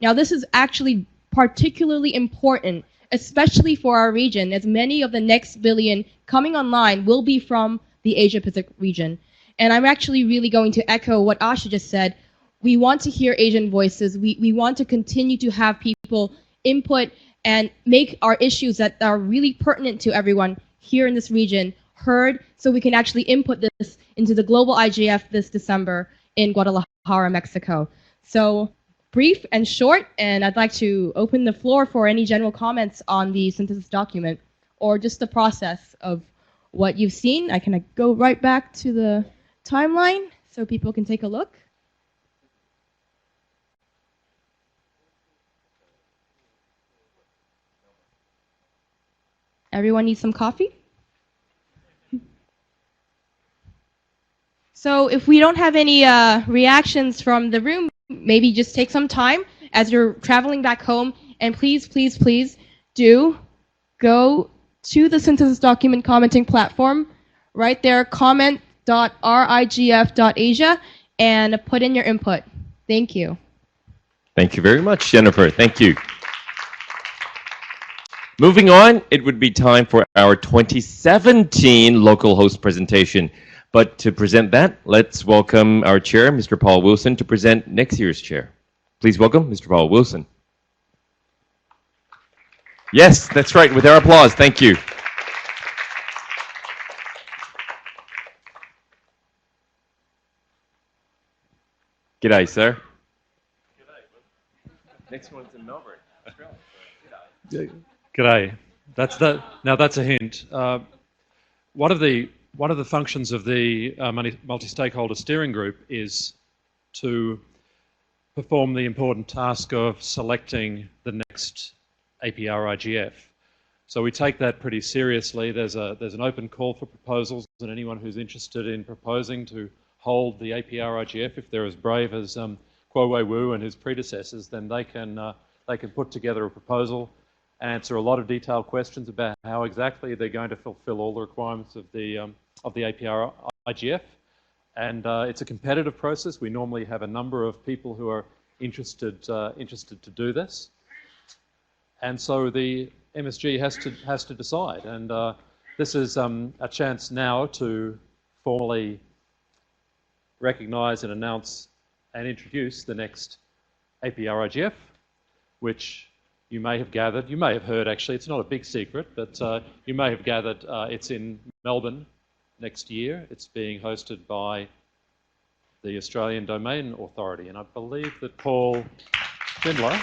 Now this is actually particularly important, especially for our region, as many of the next billion coming online will be from the Asia Pacific region. And I'm actually really going to echo what Asha just said. We want to hear Asian voices. We want to continue to have people input and make our issues that are really pertinent to everyone here in this region heard, so we can actually input this into the global IGF this December in Guadalajara, Mexico. So brief and short, and I'd like to open the floor for any general comments on the synthesis document or just the process of what you've seen. I can go right back to the timeline so people can take a look. Everyone needs some coffee? So if we don't have any reactions from the room, maybe just take some time as you're traveling back home, and please, please, please do go to the synthesis document commenting platform, right there, comment.rigf.asia, and put in your input. Thank you. Thank you very much, Jennifer. Thank you. Moving on, it would be time for our 2017 local host presentation. But to present that, let's welcome our chair, Mr. Paul Wilson, to present next year's chair. Please welcome Mr. Paul Wilson. Yes, that's right, with our applause. Thank you. G'day, sir. Next one's in Melbourne. G'day. Now that's a hint. One of the functions of the multi-stakeholder steering group is to perform the important task of selecting the next APrIGF. So we take that pretty seriously. There's an open call for proposals, and anyone who's interested in proposing to hold the APrIGF, if they're as brave as Kuo Wei Wu and his predecessors, then they can put together a proposal, answer a lot of detailed questions about how exactly they're going to fulfill all the requirements of the APrIGF. And it's a competitive process. We normally have a number of people who are interested to do this. And so the MSG has to decide. And this is a chance now to formally recognise and announce and introduce the next APrIGF, which you may have gathered, you may have heard actually, it's not a big secret, but you may have gathered it's in Melbourne next year. It's being hosted by the Australian Domain Authority, and I believe that Paul Schindler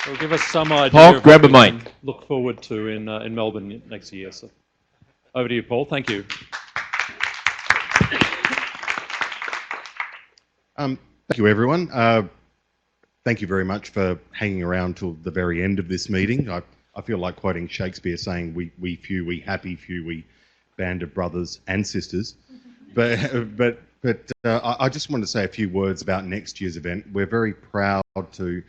will give us some idea Paul, of grab what a we mic. can look forward to in Melbourne next year. So over to you, Paul. Thank you. Thank you, everyone. Thank you very much for hanging around till the very end of this meeting. I feel like quoting Shakespeare saying, we few, we happy few, we band of brothers and sisters. But I just want to say a few words about next year's event. We're very proud to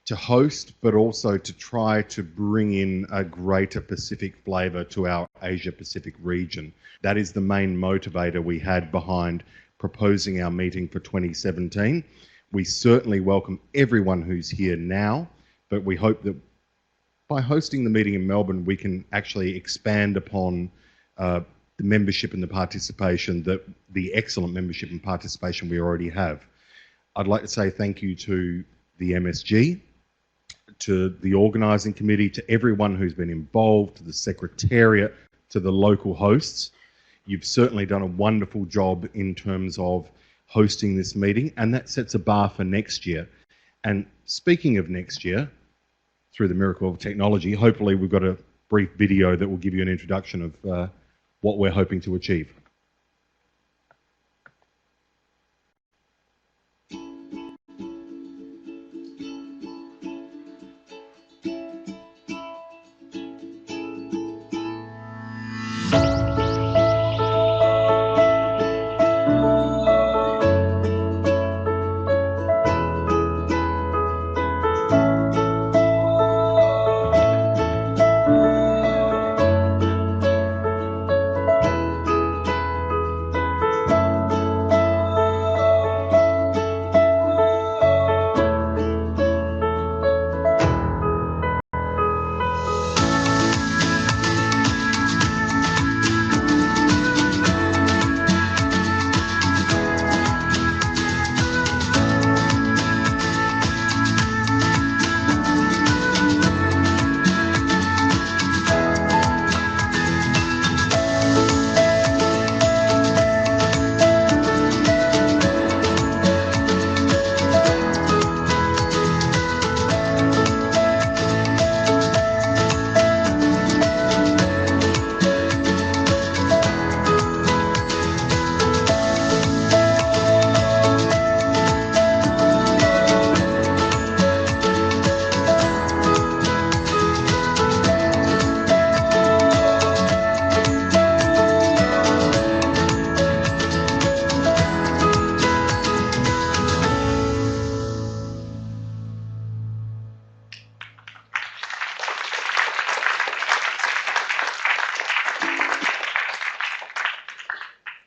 to host, but also to try to bring in a greater Pacific flavour to our Asia Pacific region. That is the main motivator we had behind proposing our meeting for 2017. We certainly welcome everyone who's here now, but we hope that by hosting the meeting in Melbourne, we can actually expand upon the membership and the participation, the excellent membership and participation we already have. I'd like to say thank you to the MSG, to the organising committee, to everyone who's been involved, to the Secretariat, to the local hosts. You've certainly done a wonderful job in terms of hosting this meeting, and that sets a bar for next year. And speaking of next year, through the miracle of technology, hopefully we've got a brief video that will give you an introduction of what we're hoping to achieve.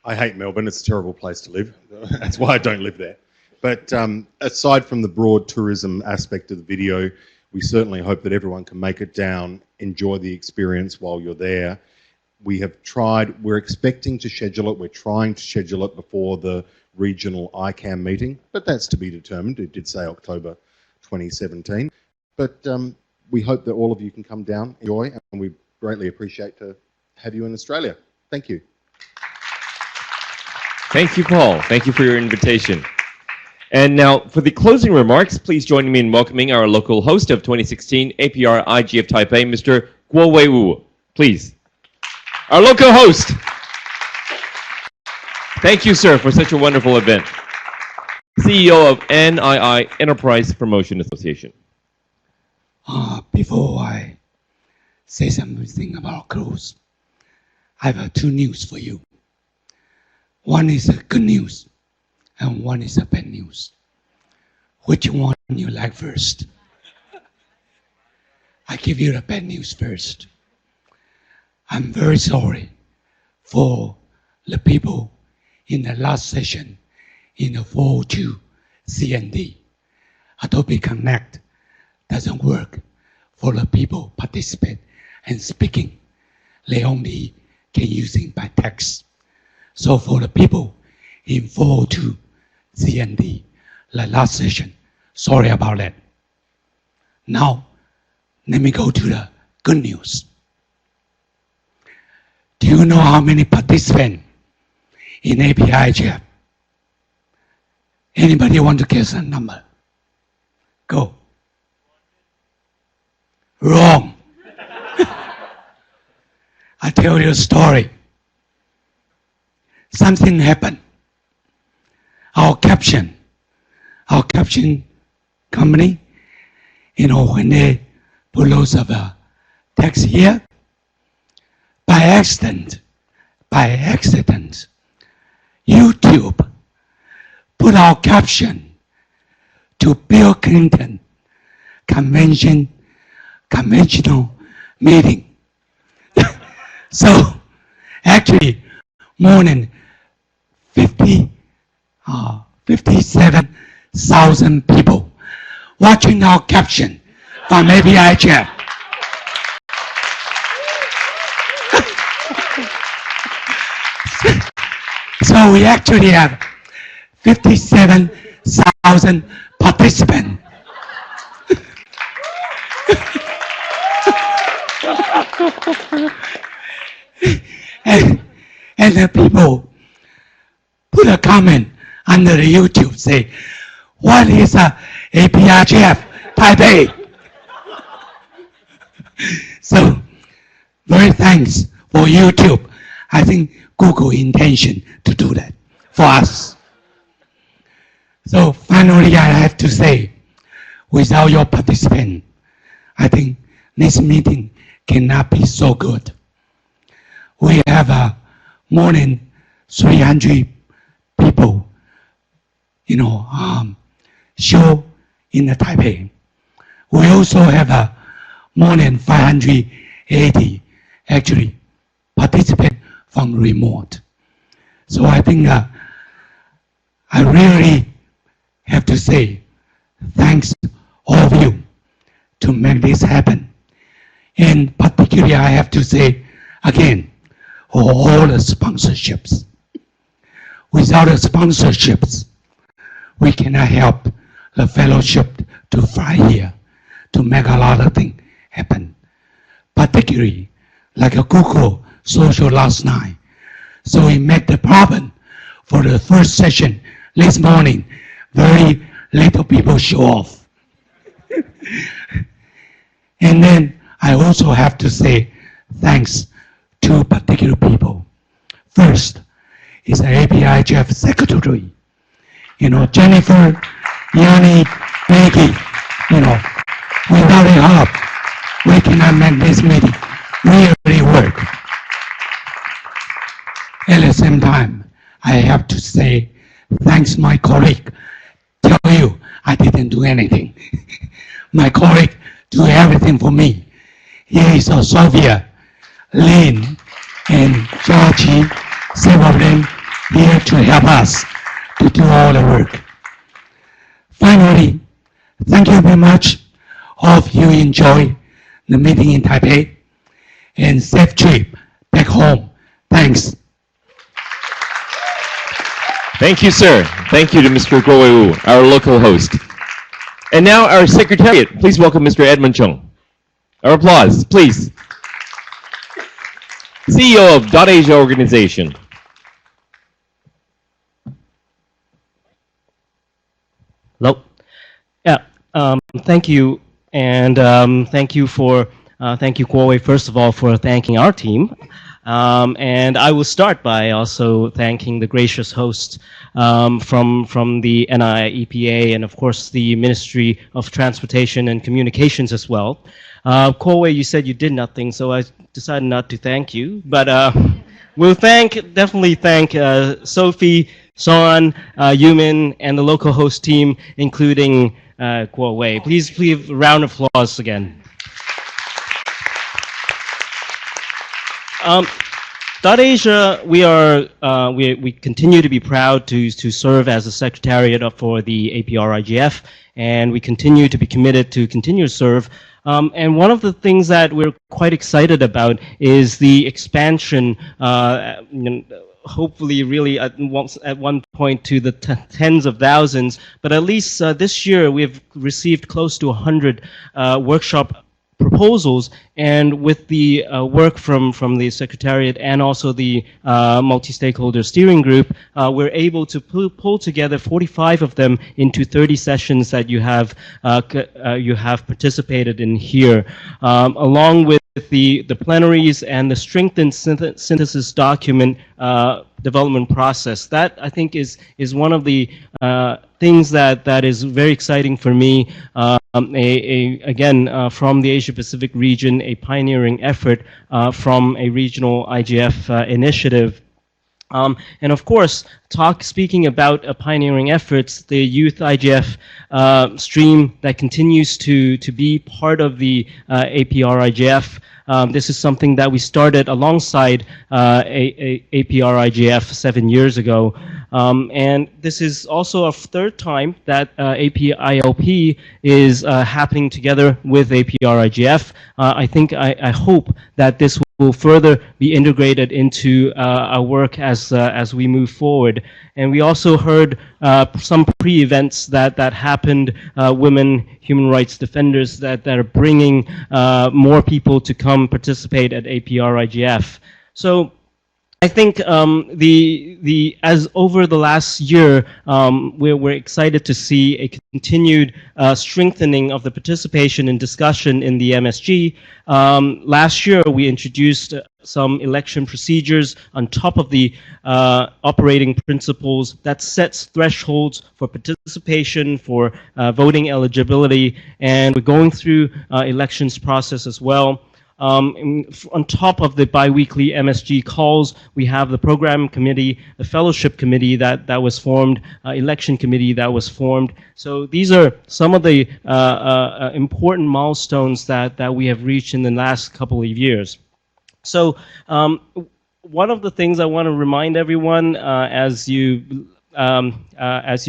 I hate Melbourne. It's a terrible place to live. That's why I don't live there. But aside from the broad tourism aspect of the video, we certainly hope that everyone can make it down, enjoy the experience while you're there. We have tried, we're expecting to schedule it, we're trying to schedule it before the regional ICAM meeting, but that's to be determined. It did say October 2017. But we hope that all of you can come down, enjoy, and we greatly appreciate to have you in Australia. Thank you. Thank you, Paul. Thank you for your invitation. And now, for the closing remarks, please join me in welcoming our local host of 2016 APrIGF Taipei, Mr. Guo Weiwu. Please. Our local host. Thank you, sir, for such a wonderful event. CEO of NII, Enterprise Promotion Association. Before I say something about clothes, I have two news for you. One is good news, and one is bad news. Which one you like first? I give you the bad news first. I'm very sorry for the people in the last session in the 402 CND. Adobe Connect doesn't work for the people participate and speaking. They only can use it by text. So for the people in 402 CND, the last session, sorry about that. Now, let me go to the good news. Do you know how many participants in APrIGF? Anybody want to guess a number? Go. Wrong. I tell you a story. Something happened. Our caption company, when they put loads of text here, by accident, YouTube put our caption to Bill Clinton conventional meeting. So actually more than 57,000 people watching our caption from APrIGF. So we actually have 57,000 participants. and the people put a comment under the YouTube say, what is APrIGF Taipei? So very thanks for YouTube. I think Google intention to do that for us. So finally I have to say, without your participation, I think this meeting cannot be so good. We have more than 300 people, show in the Taipei. We also have more than 580 actually participate from remote. So I think I really have to say thanks all of you to make this happen. And particularly I have to say again, for all the sponsorships. Without the sponsorships, we cannot help the fellowship to fly here, to make a lot of things happen. Particularly, like a Google social last night. So we met the problem for the first session this morning. Very little people show off. And then I also have to say thanks to particular people. First is the APrIGF secretary. Jennifer, Yanni, Maggie, without their help, we cannot make this meeting really work. At the same time, I have to say thanks my colleague. Tell you, I didn't do anything. My colleague do everything for me. Here is Sophia, Lynn, and Georgie, several of them here to help us to do all the work. Finally, thank you very much. Hope you enjoy the meeting in Taipei and safe trip back home. Thanks. Thank you, sir. Thank you to Mr. Guo Wei-Wu, our local host. And now our secretariat. Please welcome Mr. Edmund Chung. Our applause, please. CEO of .Asia organization. Hello. Yeah. Thank you, and thank you Guo Wei, first of all, for thanking our team. And I will start by also thanking the gracious host from the NI, EPA, and of course the Ministry of Transportation and Communications as well. Guo Wei, you said you did nothing, so I decided not to thank you. But we'll definitely thank Sophie, Sean, Yumin, and the local host team, including Guo Wei. Please give a round of applause again. .Asia, we continue to be proud to serve as a secretariat for the APrIGF, and we continue to be committed to continue to serve. And one of the things that we're quite excited about is the expansion, hopefully really at one point to the tens of thousands, but at least this year we've received close to 100 workshop proposals, and with the work from the Secretariat and also the multi-stakeholder steering group, we're able to pull together 45 of them into 30 sessions that you have participated in here, along with the plenaries and the strengthened synthesis document development process. That, I think, is one of the things that is very exciting for me. Again, from the Asia Pacific region, a pioneering effort from a regional IGF initiative. And of course, speaking about pioneering efforts, the Youth IGF stream that continues to be part of the APrIGF. This is something that we started alongside APrIGF 7 years ago. And this is also a third time that APILP is happening together with APrIGF. I hope that this will further be integrated into our work as we move forward. And we also heard some pre-events that happened, women human rights defenders that are bringing more people to come participate at APrIGF. So I think as over the last year, we're excited to see a continued strengthening of the participation and discussion in the MSG. Last year, we introduced some election procedures on top of the operating principles that sets thresholds for participation, for voting eligibility, and we're going through elections process as well. On top of the biweekly MSG calls, we have the program committee, the fellowship committee that was formed, election committee that was formed. So these are some of the important milestones that we have reached in the last couple of years. So one of the things I want to remind everyone as you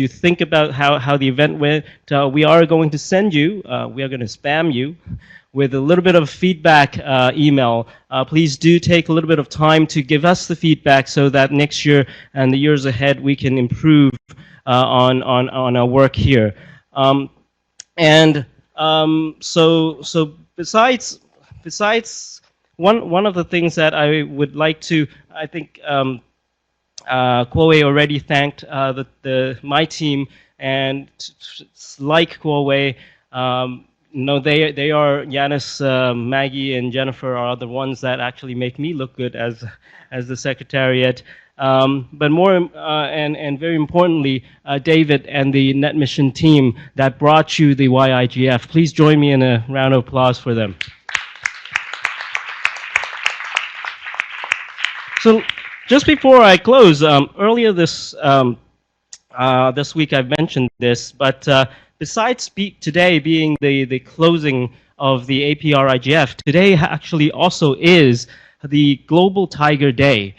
think about how the event went, we are going to send you, we are going to spam you with a little bit of feedback email. Please do take a little bit of time to give us the feedback so that next year and the years ahead we can improve on our work here. So besides one of the things that I would like to, I think Kuo-wei already thanked my team, and like Kuo-wei, no, they are, Yanis, Maggie, and Jennifer are the ones that actually make me look good as the secretariat. But more and very importantly, David and the NetMission team that brought you the YIGF. Please join me in a round of applause for them. So just before I close, earlier this week I've mentioned this, but besides today being the closing of the APrIGF, today actually also is the Global Tiger Day.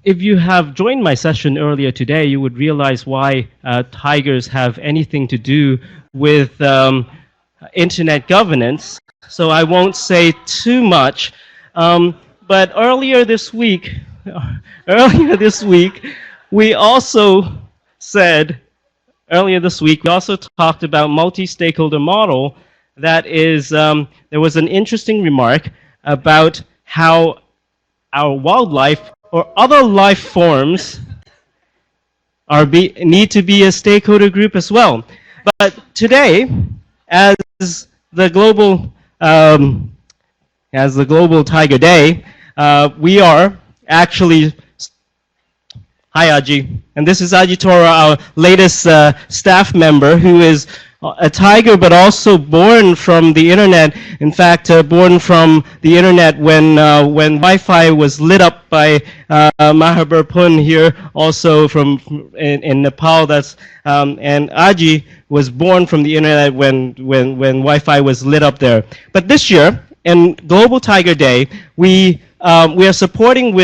If you have joined my session earlier today, you would realize why tigers have anything to do with internet governance. So I won't say too much. But earlier this week, we also talked about multi-stakeholder model. That is, there was an interesting remark about how our wildlife or other life forms need to be a stakeholder group as well. But today, as the Global Tiger Day, we are actually, hi Aji, and this is Aji Tora, our latest staff member, who is a tiger but also born from the internet. In fact, born from the internet when Wi-Fi was lit up by Mahabir Pun here, also in Nepal. And Aji was born from the internet when Wi-Fi was lit up there. But this year, in Global Tiger Day, we are supporting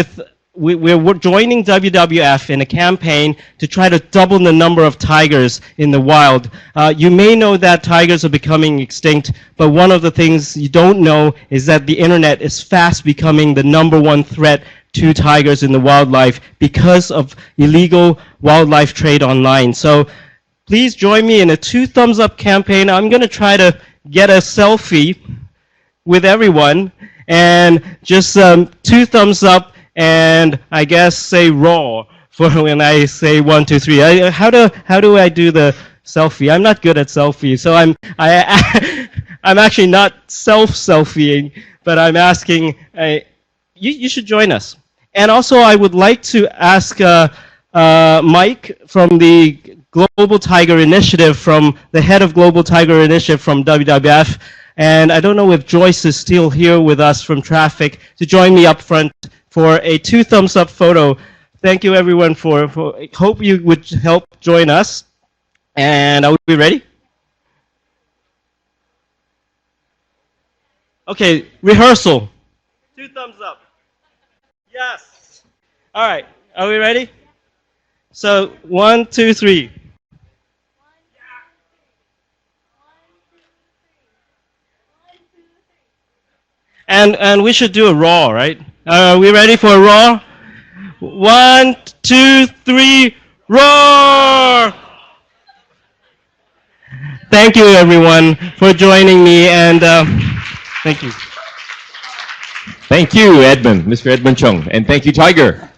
we're joining WWF in a campaign to try to double the number of tigers in the wild. You may know that tigers are becoming extinct, but one of the things you don't know is that the internet is fast becoming the #1 threat to tigers in the wildlife because of illegal wildlife trade online. So please join me in a 2 thumbs up campaign. I'm going to try to get a selfie with everyone, and just 2 thumbs up, and I guess say raw for when I say 1, 2, 3. How do I do the selfie? I'm not good at selfie, so I'm actually not selfieing, but I'm asking. You should join us. And also, I would like to ask Mike from the Global Tiger Initiative, from the head of Global Tiger Initiative from WWF. And I don't know if Joyce is still here with us from traffic, to join me up front for a 2 thumbs up photo Thank you everyone for hope you would help join us. And are we ready? Okay, rehearsal. 2 thumbs up. Yes. All right, are we ready? So 1, 2, 3. And we should do a raw, right? Are we ready for a raw? 1, 2, 3, roar! Thank you everyone for joining me, and thank you. Thank you, Edmund, Mr. Edmund Chung, and thank you, Tiger.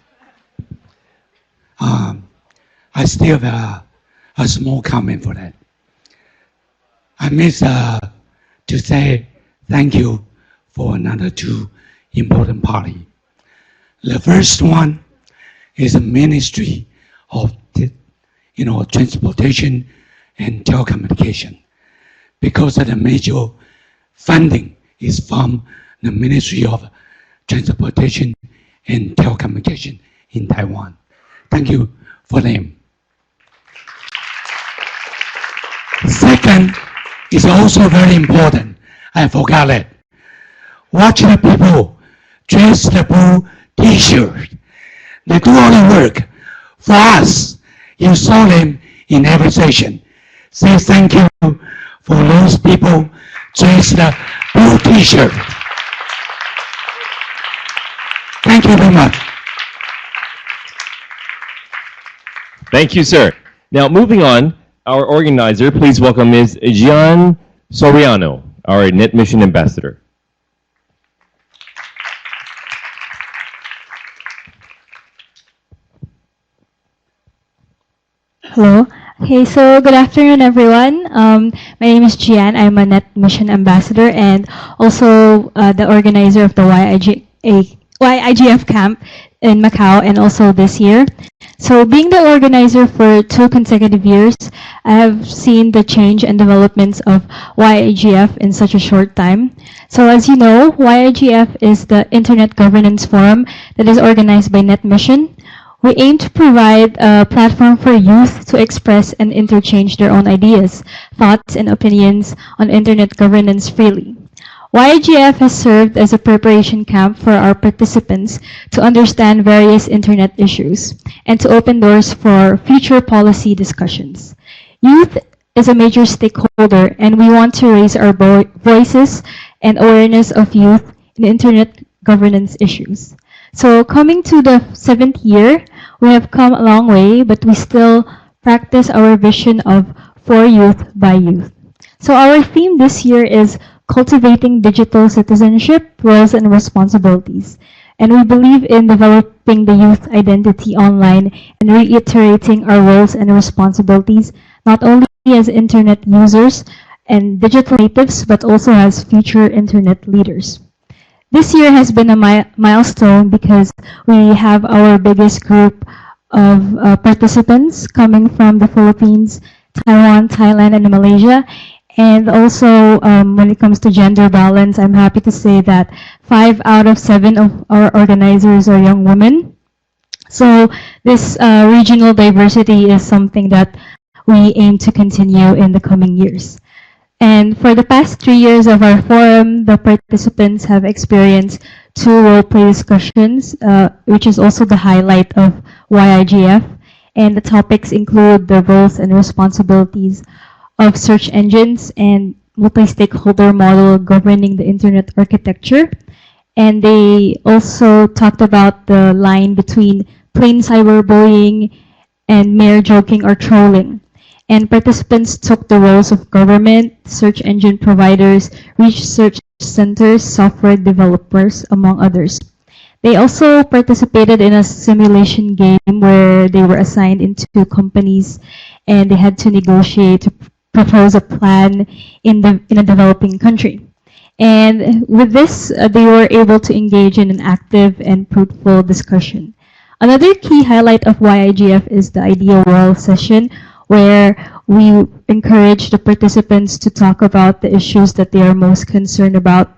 I still have a small comment for that. I miss to say thank you for another 2 important party. The first one is the Ministry of Transportation and Telecommunication, because of the major funding is from the Ministry of Transportation and Telecommunication in Taiwan. Thank you for them. Second is also very important. I forgot it. Watch the people dress the blue T-shirt. They do all the work for us. You saw them in every session. Say thank you for those people dress the blue T-shirt. Thank you very much. Thank you, sir. Now, moving on, our organizer, please welcome Ms. Gian Soriano, our Net Mission Ambassador. Hello. Okay, so good afternoon, everyone. My name is Gian. I'm a Net Mission Ambassador and also the organizer of the YIGF camp in Macau, and also this year. So being the organizer for 2 consecutive years, I have seen the change and developments of YIGF in such a short time. So as you know, YIGF is the Internet Governance Forum that is organized by Net Mission. We aim to provide a platform for youth to express and interchange their own ideas, thoughts, and opinions on Internet governance freely. YIGF has served as a preparation camp for our participants to understand various Internet issues and to open doors for future policy discussions. Youth is a major stakeholder, and we want to raise our voices and awareness of youth in Internet governance issues. So coming to the 7th year, we have come a long way, but we still practice our vision of for youth by youth. So our theme this year is cultivating digital citizenship, roles and responsibilities. And we believe in developing the youth identity online and reiterating our roles and responsibilities, not only as Internet users and digital natives, but also as future Internet leaders. This year has been a milestone because we have our biggest group of participants coming from the Philippines, Taiwan, Thailand, and Malaysia. And also, when it comes to gender balance, I'm happy to say that 5 out of 7 of our organizers are young women. So this regional diversity is something that we aim to continue in the coming years. And for the past 3 years of our forum, the participants have experienced 2 role-play discussions, which is also the highlight of YIGF. And the topics include the roles and responsibilities of search engines and multi-stakeholder model governing the Internet architecture. And they also talked about the line between plain cyberbullying and mere joking or trolling. And participants took the roles of government, search engine providers, research centers, software developers, among others. They also participated in a simulation game where they were assigned into companies and they had to negotiate to propose a plan in a developing country. And with this, they were able to engage in an active and fruitful discussion. Another key highlight of YIGF is the Idea Wall session, where we encourage the participants to talk about the issues that they are most concerned about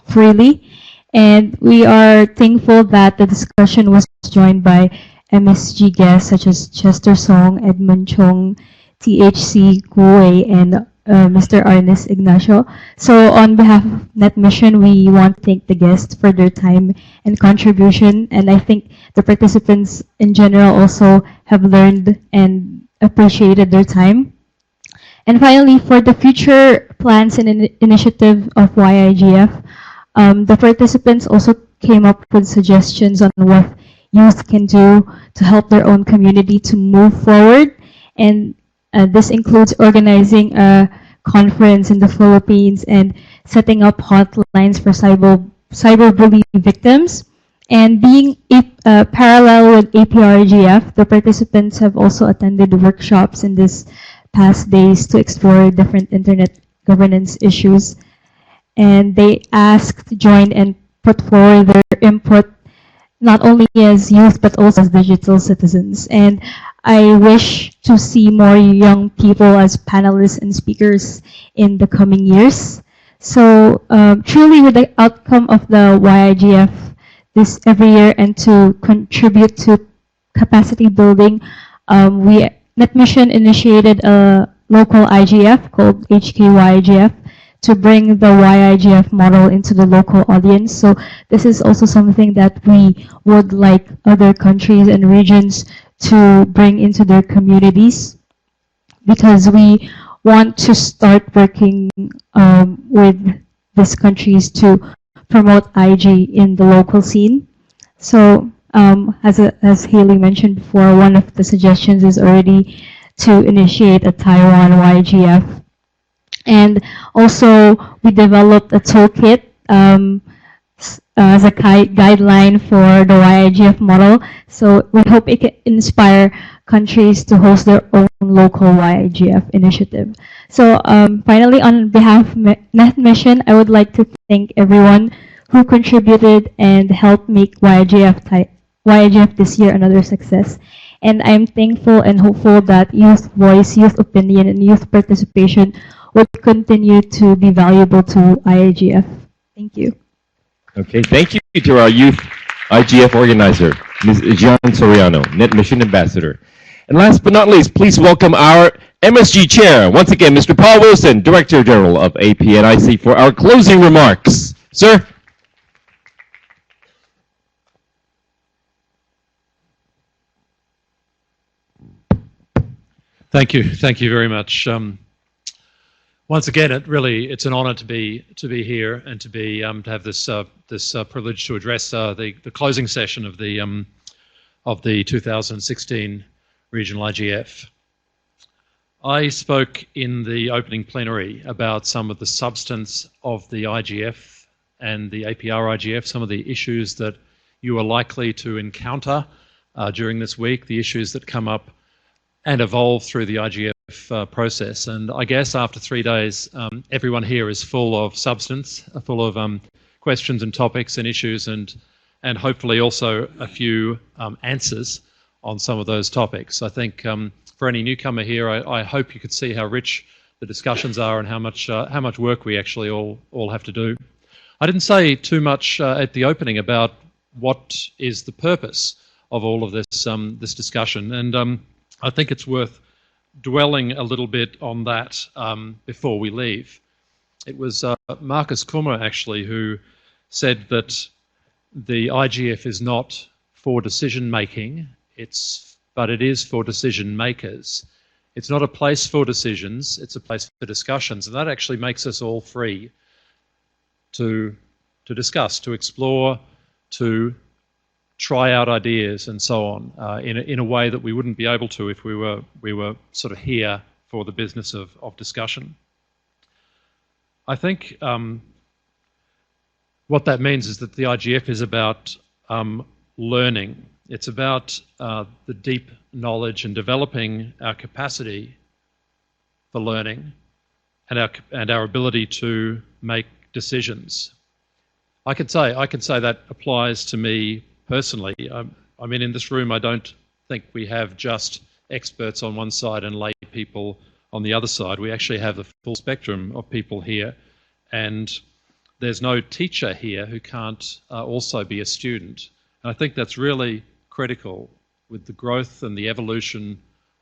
freely. And we are thankful that the discussion was joined by MSG guests such as Chester Song, Edmund Chong, THC Guo, and Mr. Ernest Ignacio. So on behalf of NetMission, we want to thank the guests for their time and contribution. And I think the participants in general also have learned and appreciated their time. And finally, for the future plans and initiative of YIGF, the participants also came up with suggestions on what youth can do to help their own community to move forward. And this includes organizing a conference in the Philippines and setting up hotlines for cyberbullying victims. And being parallel with APrIGF, the participants have also attended workshops in this past days to explore different internet governance issues. And they asked, joined, and put forward their input not only as youth but also as digital citizens. And I wish to see more young people as panelists and speakers in the coming years. So truly with the outcome of the YIGF this every year and to contribute to capacity building, NetMission initiated a local IGF called HKYIGF to bring the YIGF model into the local audience. So this is also something that we would like other countries and regions to bring into their communities, because we want to start working with these countries to promote IG in the local scene. So as Haley mentioned before, one of the suggestions is already to initiate a Taiwan YGF. And also we developed a toolkit as a guideline for the YIGF model. So we hope it can inspire countries to host their own local YIGF initiative. So finally, on behalf of NetMission, I would like to thank everyone who contributed and helped make YIGF this year another success. And I'm thankful and hopeful that youth voice, youth opinion, and youth participation will continue to be valuable to IIGF. Thank you. Okay, thank you to our youth IGF organizer, Ms. Jian Soriano, NetMission Ambassador. And last but not least, please welcome our MSG Chair, once again, Mr. Paul Wilson, Director General of APNIC, for our closing remarks. Sir? Thank you very much. Once again, it's an honour to be here and to have this privilege to address the closing session of the 2016 Regional IGF. I spoke in the opening plenary about some of the substance of the IGF and the APrIGF, some of the issues that you are likely to encounter during this week, the issues that come up and evolve through the IGF process. And I guess after 3 days, everyone here is full of substance, full of questions and topics and issues, and hopefully also a few answers on some of those topics. I think for any newcomer here, I hope you could see how rich the discussions are and how much work we actually all have to do. I didn't say too much at the opening about what is the purpose of all of this this discussion, and I think it's worth dwelling a little bit on that before we leave. It was Marcus Kummer actually who said that the IGF is not for decision making, but it is for decision makers. It's not a place for decisions, it's a place for discussions, and that actually makes us all free to discuss, to explore, to try out ideas and so on in a way that we wouldn't be able to if we were sort of here for the business of discussion. I think what that means is that the IGF is about learning. It's about the deep knowledge and developing our capacity for learning and our ability to make decisions. I can say that applies to me personally. I mean, in this room, I don't think we have just experts on one side and lay people on the other side. We actually have the full spectrum of people here, and there's no teacher here who can't also be a student. And I think that's really critical. with the growth and the evolution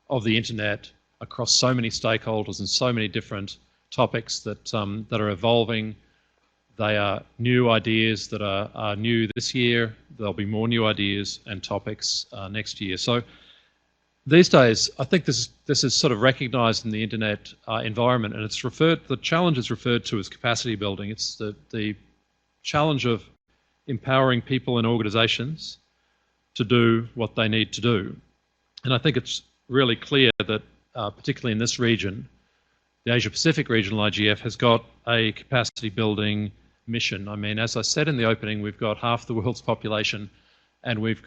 of the internet across so many stakeholders and so many different topics that, that are evolving. They are new ideas that are new this year. There'll be more new ideas and topics next year. So these days, I think this is sort of recognised in the internet environment, and it's the challenge is referred to as capacity building. It's the challenge of empowering people and organisations to do what they need to do. And I think it's really clear that, particularly in this region, the Asia-Pacific Regional IGF has got a capacity building mission. I mean, as I said in the opening, we've got half the world's population, and we've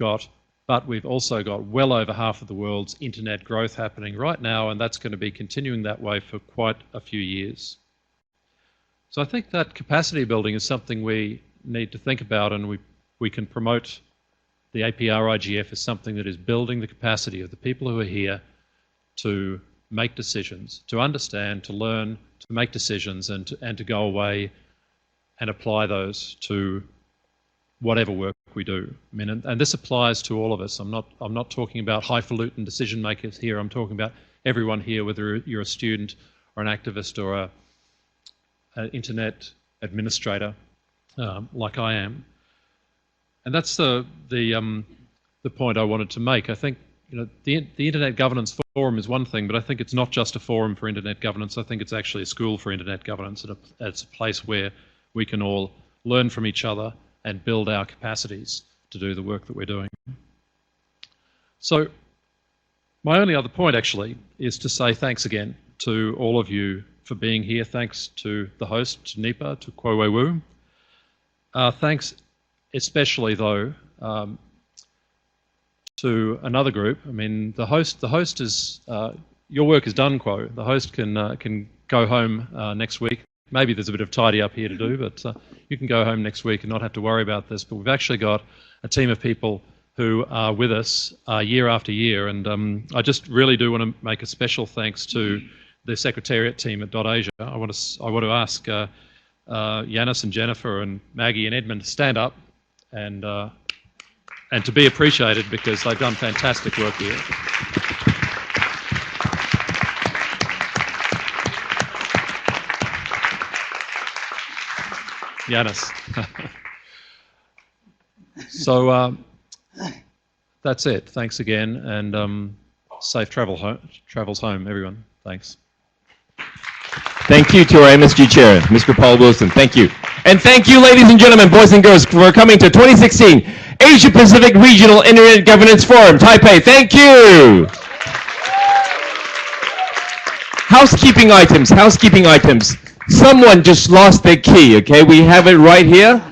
also got well over half of the world's internet growth happening right now, and that's going to be continuing that way for quite a few years. So I think that capacity building is something we need to think about, and we can promote the APrIGF as something that is building the capacity of the people who are here to make decisions, to understand, to learn, to make decisions, and to go away and apply those to whatever work we do. I mean, and this applies to all of us. I'm not talking about highfalutin decision makers here. I'm talking about everyone here, whether you're a student or an activist or an internet administrator, like I am. And that's the point I wanted to make. I think, you know, the Internet Governance Forum is one thing, but I think it's not just a forum for internet governance. I think it's actually a school for internet governance, and it's a place where we can all learn from each other and build our capacities to do the work that we're doing. So my only other point actually is to say thanks again to all of you for being here. Thanks to the host, to Nipa, to Kuo Wei Wu. Thanks especially though to another group. I mean, the host is, your work is done, Kuo. The host can go home next week. Maybe there's a bit of tidy up here to do, but you can go home next week and not have to worry about this. But we've actually got a team of people who are with us year after year, and I just really do want to make a special thanks to the Secretariat team at .Asia. I want to ask Yanis and Jennifer and Maggie and Edmund to stand up and to be appreciated, because they've done fantastic work here. Yanis. So that's it. Thanks again, and safe travels home, everyone. Thanks. Thank you to our MSG Chair, Mr. Paul Wilson. Thank you. And thank you, ladies and gentlemen, boys and girls, for coming to 2016 Asia Pacific Regional Internet Governance Forum, Taipei. Thank you. Housekeeping items. Someone just lost their key, okay? We have it right here.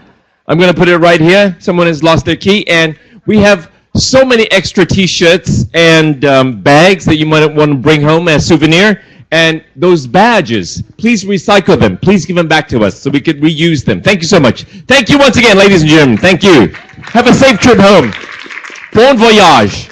I'm going to put it right here. Someone has lost their key, and we have so many extra T-shirts and bags that you might want to bring home as souvenir. And those badges, please recycle them. Please give them back to us so we could reuse them. Thank you so much. Thank you once again, ladies and gentlemen. Thank you. Have a safe trip home. Bon voyage.